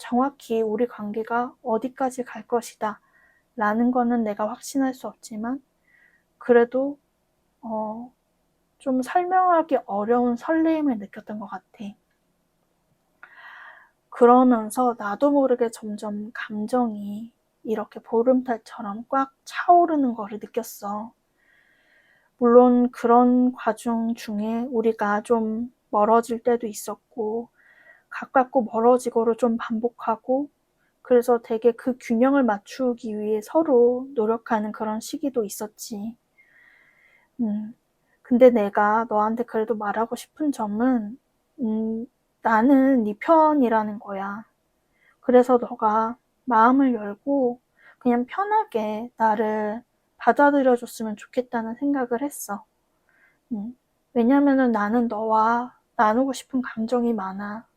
정확히 우리 관계가 어디까지 갈 것이다 라는 거는 내가 확신할 수 없지만, 그래도 좀 설명하기 어려운 설레임을 느꼈던 것 같아. 그러면서 나도 모르게 점점 감정이 이렇게 보름달처럼 꽉 차오르는 거를 느꼈어. 물론 그런 과정 중에 우리가 좀 멀어질 때도 있었고, 가깝고 멀어지고를 좀 반복하고, 그래서 되게 그 균형을 맞추기 위해 서로 노력하는 그런 시기도 있었지. 근데 내가 너한테 그래도 말하고 싶은 점은, 나는 네 편이라는 거야. 그래서 너가 마음을 열고 그냥 편하게 나를 받아들여줬으면 좋겠다는 생각을 했어. 왜냐면은 나는 너와 나누고 싶은 감정이 많아.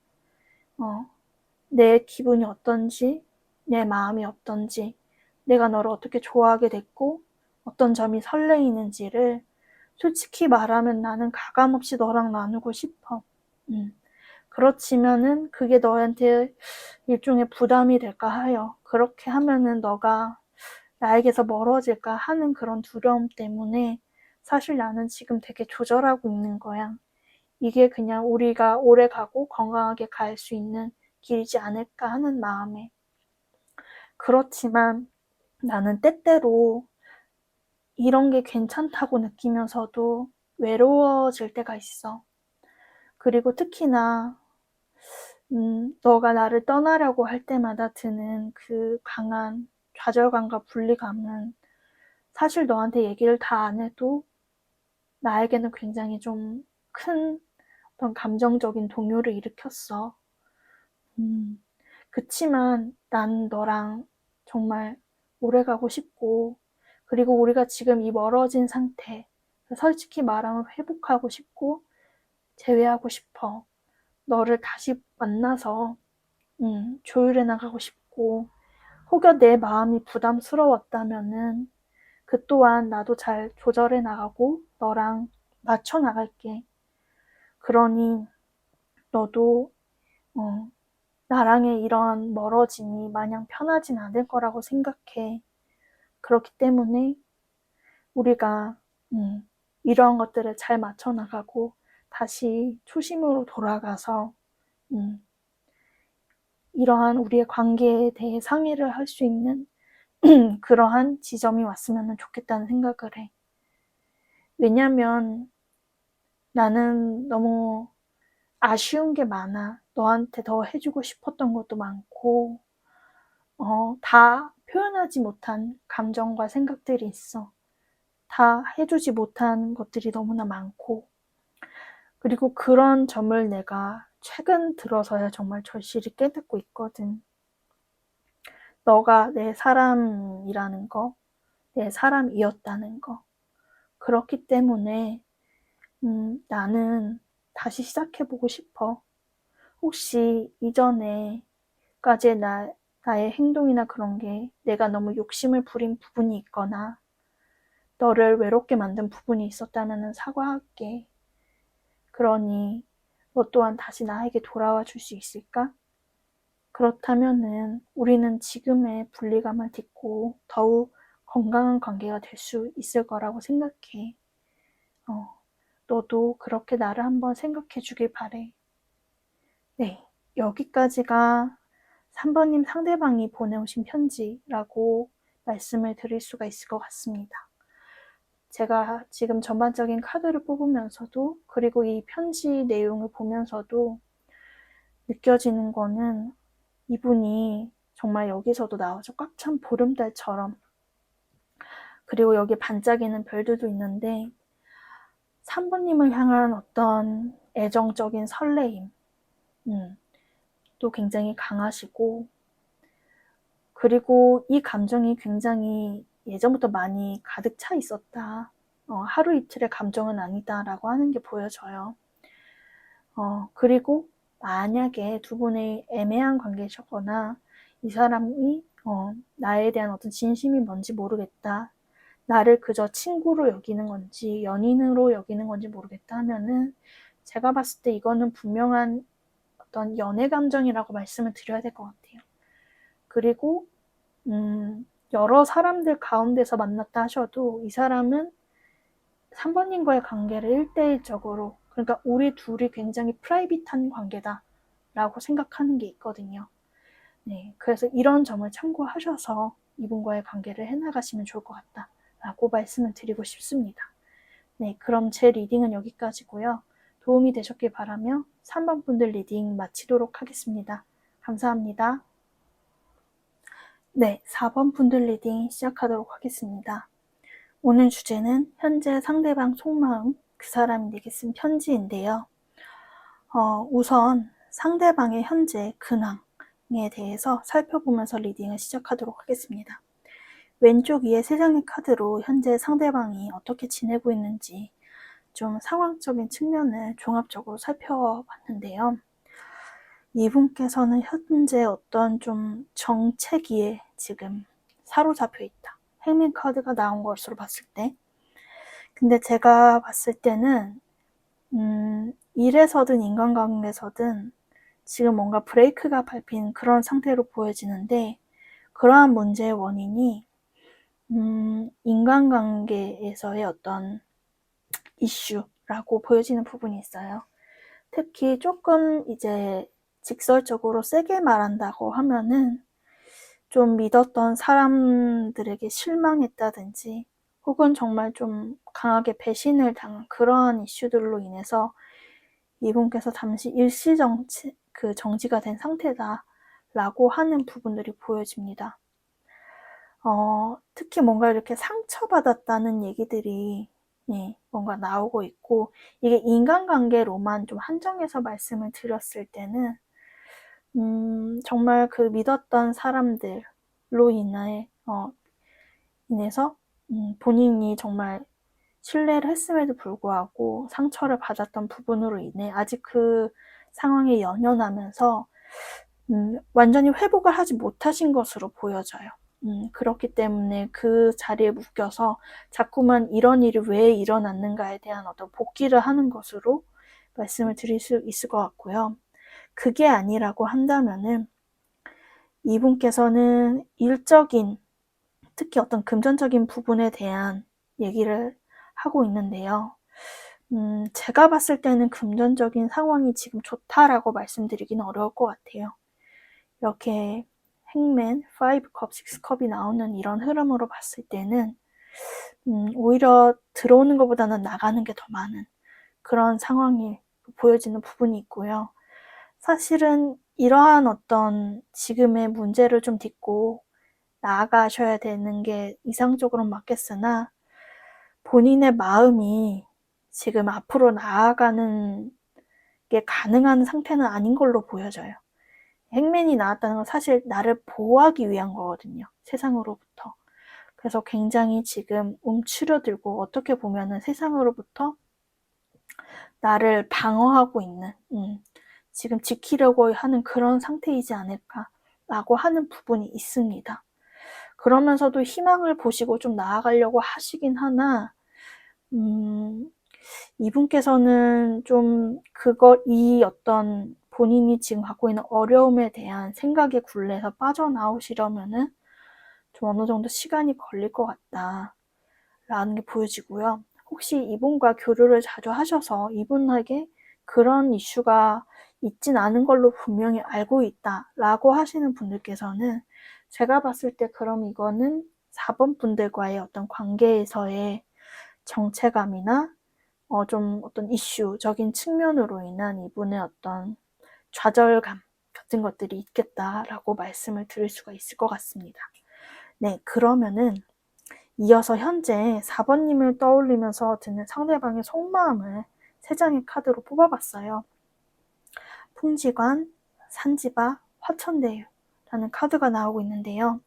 내 기분이 어떤지, 내 마음이 어떤지, 내가 너를 어떻게 좋아하게 됐고, 어떤 점이 설레이는지를 솔직히 말하면 나는 가감없이 너랑 나누고 싶어. 그렇지만은 그게 너한테 일종의 부담이 될까 하여, 그렇게 하면은 너가 나에게서 멀어질까 하는 그런 두려움 때문에 사실 나는 지금 되게 조절하고 있는 거야. 이게 그냥 우리가 오래 가고 건강하게 갈 수 있는 길이지 않을까 하는 마음에. 그렇지만 나는 때때로 이런 게 괜찮다고 느끼면서도 외로워질 때가 있어. 그리고 특히나 너가 나를 떠나려고 할 때마다 드는 그 강한 좌절감과 분리감은 사실 너한테 얘기를 다 안 해도 나에게는 굉장히 좀 큰 어떤 감정적인 동요를 일으켰어. 그치만 난 너랑 정말 오래 가고 싶고, 그리고 우리가 지금 이 멀어진 상태, 솔직히 말하면 회복하고 싶고, 재회하고 싶어. 너를 다시 만나서 조율해 나가고 싶고, 혹여 내 마음이 부담스러웠다면은 그 또한 나도 잘 조절해 나가고 너랑 맞춰 나갈게. 그러니 너도 나랑의 이러한 멀어짐이 마냥 편하진 않을 거라고 생각해. 그렇기 때문에 우리가 이러한 것들을 잘 맞춰 나가고 다시 초심으로 돌아가서 이러한 우리의 관계에 대해 상의를 할 수 있는 그러한 지점이 왔으면 좋겠다는 생각을 해. 왜냐면 나는 너무 아쉬운 게 많아. 너한테 더 해주고 싶었던 것도 많고, 다 표현하지 못한 감정과 생각들이 있어. 다 해주지 못한 것들이 너무나 많고, 그리고 그런 점을 내가 최근 들어서야 정말 절실히 깨닫고 있거든. 너가 내 사람이라는 거, 내 사람이었다는 거. 그렇기 때문에 나는 다시 시작해보고 싶어. 혹시 이전에까지의 나의 행동이나 그런 게 내가 너무 욕심을 부린 부분이 있거나 너를 외롭게 만든 부분이 있었다면 사과할게. 그러니 너 또한 다시 나에게 돌아와 줄 수 있을까? 그렇다면은 우리는 지금의 분리감을 딛고 더욱 건강한 관계가 될 수 있을 거라고 생각해. 너도 그렇게 나를 한번 생각해 주길 바래. 네, 여기까지가 3번님 상대방이 보내오신 편지라고 말씀을 드릴 수가 있을 것 같습니다. 제가 지금 전반적인 카드를 뽑으면서도, 그리고 이 편지 내용을 보면서도 느껴지는 거는 이분이 정말 여기서도 나오죠. 꽉 찬 보름달처럼. 그리고 여기 반짝이는 별들도 있는데 3번님을 향한 어떤 애정적인 설레임 또 굉장히 강하시고, 그리고 이 감정이 굉장히 예전부터 많이 가득 차 있었다. 하루 이틀의 감정은 아니다라고 하는 게 보여져요. 그리고 만약에 두 분의 애매한 관계셨거나 이 사람이 나에 대한 어떤 진심이 뭔지 모르겠다, 나를 그저 친구로 여기는 건지 연인으로 여기는 건지 모르겠다 하면은 제가 봤을 때 이거는 분명한 어떤 연애 감정이라고 말씀을 드려야 될 것 같아요. 그리고 여러 사람들 가운데서 만났다 하셔도 이 사람은 3번님과의 관계를 1대1적으로, 그러니까 우리 둘이 굉장히 프라이빗한 관계다 라고 생각하는 게 있거든요. 네, 그래서 이런 점을 참고하셔서 이분과의 관계를 해나가시면 좋을 것 같다 라고 말씀을 드리고 싶습니다. 네, 그럼 제 리딩은 여기까지고요. 도움이 되셨길 바라며 3번 분들 리딩 마치도록 하겠습니다. 감사합니다. 네, 4번 분들 리딩 시작하도록 하겠습니다. 오늘 주제는 현재 상대방 속마음, 그 사람이 내게 쓴 편지인데요. 우선 상대방의 현재 근황에 대해서 살펴보면서 리딩을 시작하도록 하겠습니다. 왼쪽 위에 3장의 카드로 현재 상대방이 어떻게 지내고 있는지 좀 상황적인 측면을 종합적으로 살펴봤는데요. 이분께서는 현재 어떤 좀 정체기에 지금 사로잡혀 있다. 행민 카드가 나온 것으로 봤을 때. 근데 제가 봤을 때는 일에서든 인간관계에서든 지금 뭔가 브레이크가 밟힌 그런 상태로 보여지는데, 그러한 문제의 원인이 인간관계에서의 어떤 이슈라고 보여지는 부분이 있어요. 특히 조금 이제 직설적으로 세게 말한다고 하면은 좀 믿었던 사람들에게 실망했다든지 혹은 정말 좀 강하게 배신을 당한 그러한 이슈들로 인해서 이분께서 잠시 정지가 된 상태다라고 하는 부분들이 보여집니다. 특히 뭔가 이렇게 상처받았다는 얘기들이 뭔가 나오고 있고, 이게 인간관계로만 좀 한정해서 말씀을 드렸을 때는 정말 그 믿었던 사람들로 인해서 본인이 정말 신뢰를 했음에도 불구하고 상처를 받았던 부분으로 인해 아직 그 상황에 연연하면서 완전히 회복을 하지 못하신 것으로 보여져요. 그렇기 때문에 그 자리에 묶여서 자꾸만 이런 일이 왜 일어났는가에 대한 어떤 복기를 하는 것으로 말씀을 드릴 수 있을 것 같고요. 그게 아니라고 한다면은 이분께서는 일적인, 특히 어떤 금전적인 부분에 대한 얘기를 하고 있는데요. 제가 봤을 때는 금전적인 상황이 지금 좋다라고 말씀드리기는 어려울 것 같아요. 이렇게 행맨, 5컵, 6컵이 나오는 이런 흐름으로 봤을 때는 오히려 들어오는 것보다는 나가는 게 더 많은 그런 상황이 보여지는 부분이 있고요. 사실은 이러한 어떤 지금의 문제를 좀 딛고 나아가셔야 되는 게 이상적으로 맞겠으나 본인의 마음이 지금 앞으로 나아가는 게 가능한 상태는 아닌 걸로 보여져요. 행맨이 나왔다는 건 사실 나를 보호하기 위한 거거든요. 세상으로부터. 그래서 굉장히 지금 움츠려들고 어떻게 보면은 세상으로부터 나를 방어하고 있는, 지금 지키려고 하는 그런 상태이지 않을까라고 하는 부분이 있습니다. 그러면서도 희망을 보시고 좀 나아가려고 하시긴 하나, 이분께서는 좀 이 어떤 본인이 지금 갖고 있는 어려움에 대한 생각의 굴레에서 빠져나오시려면은 좀 어느 정도 시간이 걸릴 것 같다라는 게 보여지고요. 혹시 이분과 교류를 자주 하셔서 이분에게 그런 이슈가 있진 않은 걸로 분명히 알고 있다라고 하시는 분들께서는 제가 봤을 때 그럼 이거는 4번 분들과의 어떤 관계에서의 정체감이나 좀 어떤 이슈적인 측면으로 인한 이분의 어떤 좌절감 같은 것들이 있겠다라고 말씀을 드릴 수가 있을 것 같습니다. 네, 그러면은 이어서 현재 4번님을 떠올리면서 드는 상대방의 속마음을 3장의 카드로 뽑아봤어요. 풍지관, 산지바, 화천대유라는 카드가 나오고 있는데요.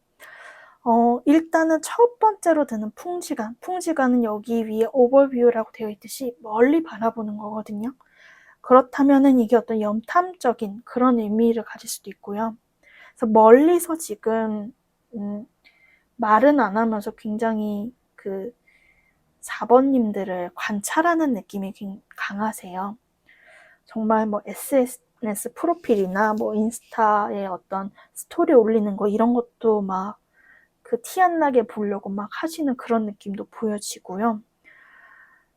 일단은 첫 번째로 드는 풍지관. 풍지관은 여기 위에 오버뷰라고 되어 있듯이 멀리 바라보는 거거든요. 그렇다면은 이게 어떤 염탐적인 그런 의미를 가질 수도 있고요. 그래서 멀리서 지금, 말은 안 하면서 굉장히 4번님들을 관찰하는 느낌이 강하세요. 정말 뭐 SNS 프로필이나 뭐 인스타에 어떤 스토리 올리는 거 이런 것도 막 티 안 나게 보려고 막 하시는 그런 느낌도 보여지고요.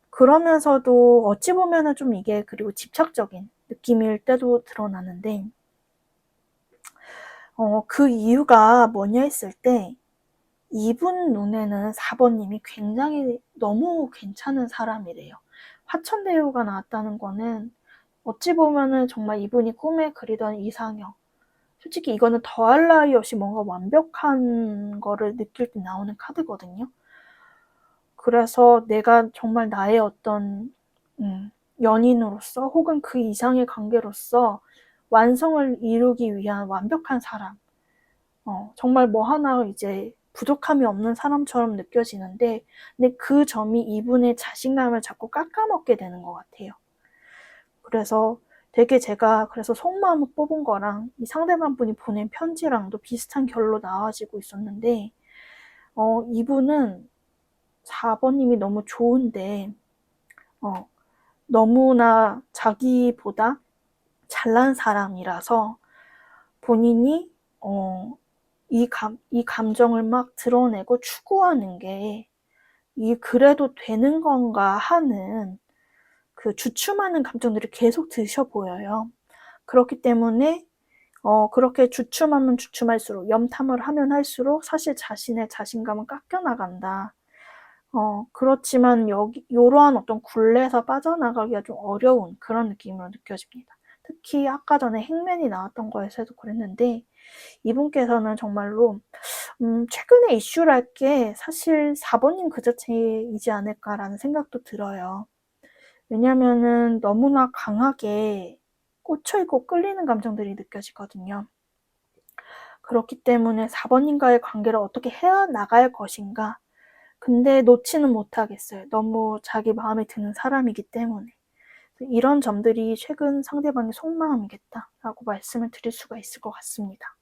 그러면서도 어찌 보면은 좀 이게 그리고 집착적인 느낌일 때도 드러나는데, 그 이유가 뭐냐 했을 때, 이분 눈에는 4번님이 굉장히 너무 괜찮은 사람이래요. 화천대유가 나왔다는 거는 어찌 보면은 정말 이분이 꿈에 그리던 이상형. 솔직히 이거는 더할 나위 없이 뭔가 완벽한 거를 느낄 때 나오는 카드거든요. 그래서 내가 정말 나의 어떤 연인으로서 혹은 그 이상의 관계로서 완성을 이루기 위한 완벽한 사람. 정말 뭐 하나 이제 부족함이 없는 사람처럼 느껴지는데, 근데 그 점이 이분의 자신감을 자꾸 깎아먹게 되는 것 같아요. 그래서 되게 제가 그래서 속마음을 뽑은 거랑 이 상대방 분이 보낸 편지랑도 비슷한 결로 나와지고 있었는데, 이분은 4번님이 너무 좋은데, 너무나 자기보다 잘난 사람이라서 본인이, 이 감정을 막 드러내고 추구하는 게, 그래도 되는 건가 하는 주춤하는 감정들이 계속 드셔 보여요. 그렇기 때문에, 그렇게 주춤하면 주춤할수록, 염탐을 하면 할수록 사실 자신의 자신감은 깎여나간다. 그렇지만 요러한 어떤 굴레에서 빠져나가기가 좀 어려운 그런 느낌으로 느껴집니다. 특히 아까 전에 행맨이 나왔던 거에서도 그랬는데, 이분께서는 정말로, 최근에 이슈랄 게 사실 4번님 그 자체이지 않을까라는 생각도 들어요. 왜냐면은 너무나 강하게 꽂혀있고 끌리는 감정들이 느껴지거든요. 그렇기 때문에 4번님과의 관계를 어떻게 헤어나갈 것인가, 근데 놓지는 못하겠어요. 너무 자기 마음에 드는 사람이기 때문에. 이런 점들이 최근 상대방의 속마음이겠다라고 말씀을 드릴 수가 있을 것 같습니다.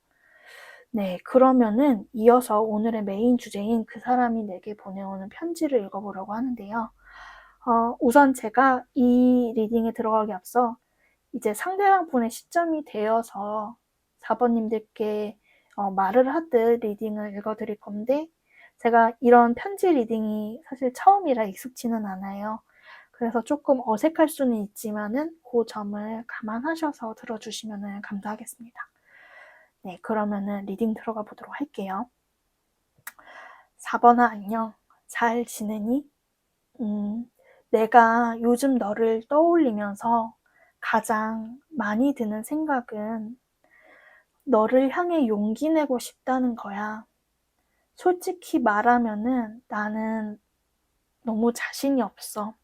네, 그러면은 이어서 오늘의 메인 주제인 그 사람이 내게 보내오는 편지를 읽어보려고 하는데요. 우선 제가 이 리딩에 들어가기 앞서 이제 상대방 분의 시점이 되어서 4번님들께 말을 하듯 리딩을 읽어드릴 건데, 제가 이런 편지 리딩이 사실 처음이라 익숙지는 않아요. 그래서 조금 어색할 수는 있지만은 그 점을 감안하셔서 들어주시면 감사하겠습니다. 네, 그러면은 리딩 들어가 보도록 할게요. 4번아, 안녕. 잘 지내니? 내가 요즘 너를 떠올리면서 가장 많이 드는 생각은 너를 향해 용기 내고 싶다는 거야. 솔직히 말하면은 나는 너무 자신이 없어.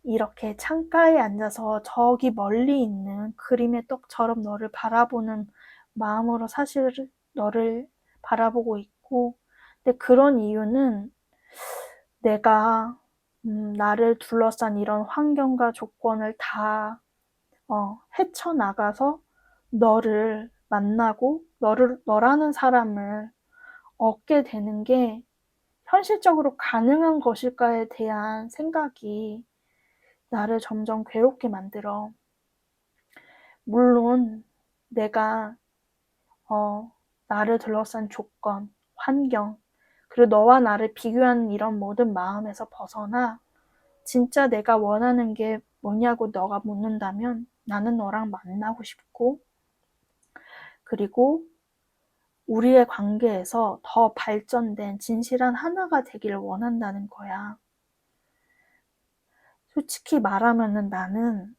이렇게 창가에 앉아서 저기 멀리 있는 그림의 떡처럼 너를 바라보는 마음으로 사실 너를 바라보고 있고, 근데 그런 이유는 내가 나를 둘러싼 이런 환경과 조건을 다 헤쳐나가서 너를 만나고 너라는 사람을 얻게 되는 게 현실적으로 가능한 것일까에 대한 생각이 나를 점점 괴롭게 만들어. 물론 내가 나를 둘러싼 조건, 환경, 그리고 너와 나를 비교하는 이런 모든 마음에서 벗어나 진짜 내가 원하는 게 뭐냐고 너가 묻는다면 나는 너랑 만나고 싶고, 그리고 우리의 관계에서 더 발전된 진실한 하나가 되기를 원한다는 거야. 솔직히 말하면은 나는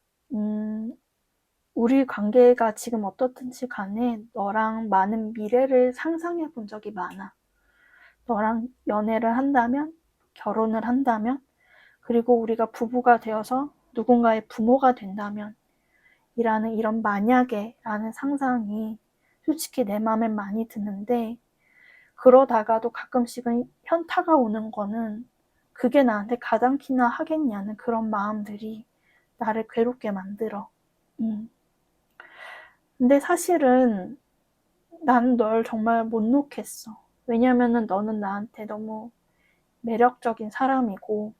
우리 관계가 지금 어떻든지 간에 너랑 많은 미래를 상상해 본 적이 많아. 너랑 연애를 한다면, 결혼을 한다면, 그리고 우리가 부부가 되어서 누군가의 부모가 된다면 이라는 이런 만약에 라는 상상이 솔직히 내 마음에 많이 드는데, 그러다가도 가끔씩은 현타가 오는 거는 그게 나한테 가당키나 하겠냐는 그런 마음들이 나를 괴롭게 만들어. 근데 사실은 나는 널 정말 못 놓겠어. 왜냐면은 너는 나한테 너무 매력적인 사람이고,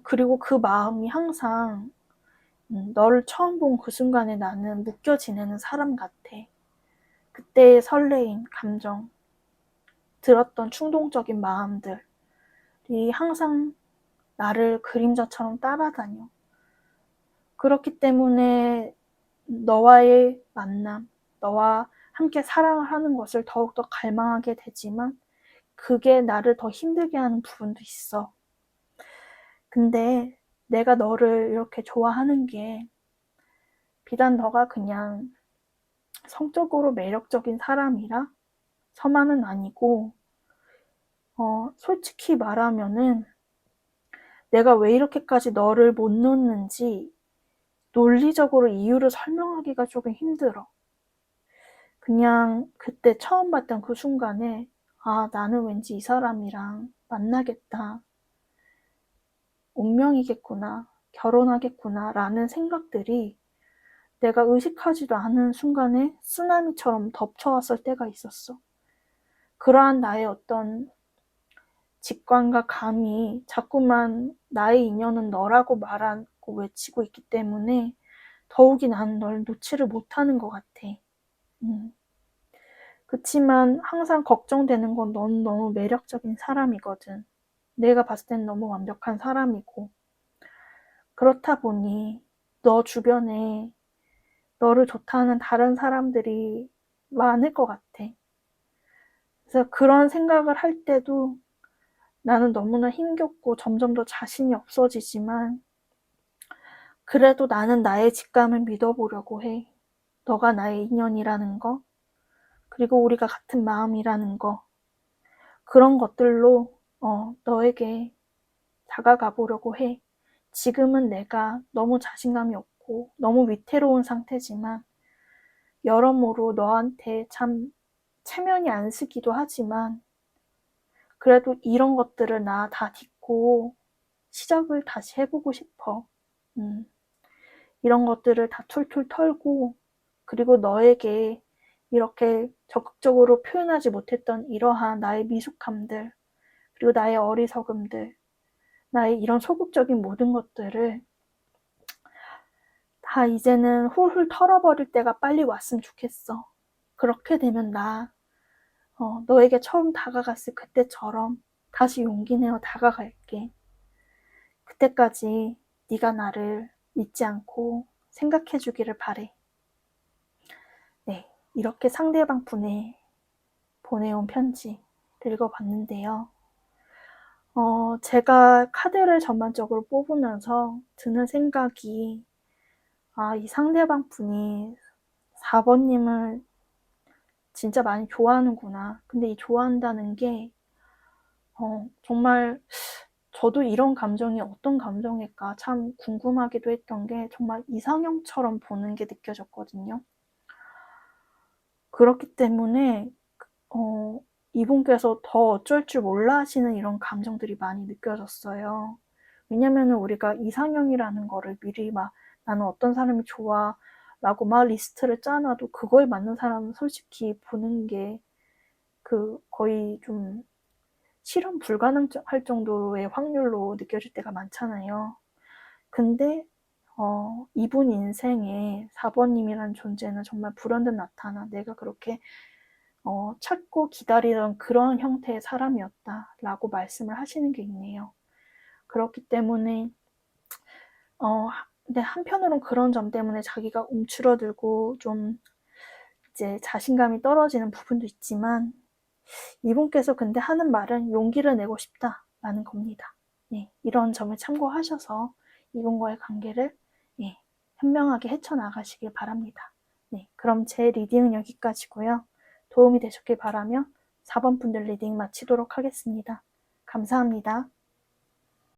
그리고 그 마음이 항상 너를 처음 본 그 순간에 나는 묶여 지내는 사람 같아. 그때의 설레임, 감정, 들었던 충동적인 마음들이 항상 나를 그림자처럼 따라다녀. 그렇기 때문에 너와의 만남, 너와 함께 사랑을 하는 것을 더욱더 갈망하게 되지만 그게 나를 더 힘들게 하는 부분도 있어. 근데 내가 너를 이렇게 좋아하는 게 비단 너가 그냥 성적으로 매력적인 사람이라 서만은 아니고, 솔직히 말하면은 내가 왜 이렇게까지 너를 못 놓는지 논리적으로 이유를 설명하기가 조금 힘들어. 그냥 그때 처음 봤던 그 순간에 나는 왠지 이 사람이랑 만나겠다. 운명이겠구나. 결혼하겠구나. 라는 생각들이 내가 의식하지도 않은 순간에 쓰나미처럼 덮쳐왔을 때가 있었어. 그러한 나의 어떤 직관과 감이 자꾸만 나의 인연은 너라고 말하고 외치고 있기 때문에 더욱이 나는 널 놓지를 못하는 것 같아. 그치만 항상 걱정되는 건 넌 너무 매력적인 사람이거든. 내가 봤을 땐 너무 완벽한 사람이고. 그렇다 보니 너 주변에 너를 좋다는 다른 사람들이 많을 것 같아. 그래서 그런 생각을 할 때도 나는 너무나 힘겹고 점점 더 자신이 없어지지만 그래도 나는 나의 직감을 믿어보려고 해. 너가 나의 인연이라는 거, 그리고 우리가 같은 마음이라는 거, 그런 것들로 너에게 다가가 보려고 해. 지금은 내가 너무 자신감이 없고 너무 위태로운 상태지만 여러모로 너한테 참 체면이 안 쓰기도 하지만 그래도 이런 것들을 나 다 딛고 시작을 다시 해보고 싶어. 이런 것들을 다 툴툴 털고 그리고 너에게 이렇게 적극적으로 표현하지 못했던 이러한 나의 미숙함들 그리고 나의 어리석음들 나의 이런 소극적인 모든 것들을 다 이제는 훌훌 털어버릴 때가 빨리 왔으면 좋겠어. 그렇게 되면 나 너에게 처음 다가갔을 그때처럼 다시 용기 내어 다가갈게. 그때까지 네가 나를 잊지 않고 생각해 주기를 바래. 네, 이렇게 상대방 분에 보내온 편지 읽어봤는데요. 제가 카드를 전반적으로 뽑으면서 드는 생각이 이 상대방 분이 4번님을 진짜 많이 좋아하는구나. 근데 이 좋아한다는 게 정말 저도 이런 감정이 어떤 감정일까 참 궁금하기도 했던 게 정말 이상형처럼 보는 게 느껴졌거든요. 그렇기 때문에 이분께서 더 어쩔 줄 몰라 하시는 이런 감정들이 많이 느껴졌어요. 왜냐면은 우리가 이상형이라는 거를 미리 막 나는 어떤 사람이 좋아 라고 막 리스트를 짜놔도 그거에 맞는 사람은 솔직히 보는 게 거의 좀 실현 불가능할 정도의 확률로 느껴질 때가 많잖아요. 근데 이분 인생에 4번님이라는 존재는 정말 불현듯 나타나 내가 그렇게 찾고 기다리던 그런 형태의 사람이었다라고 말씀을 하시는 게 있네요. 그렇기 때문에 근데 한편으론 그런 점 때문에 자기가 움츠러들고 좀 이제 자신감이 떨어지는 부분도 있지만 이분께서 근데 하는 말은 용기를 내고 싶다라는 겁니다. 네, 이런 점을 참고하셔서 이분과의 관계를 현명하게 헤쳐나가시길 바랍니다. 네, 그럼 제 리딩은 여기까지고요. 도움이 되셨길 바라며 4번 분들 리딩 마치도록 하겠습니다. 감사합니다.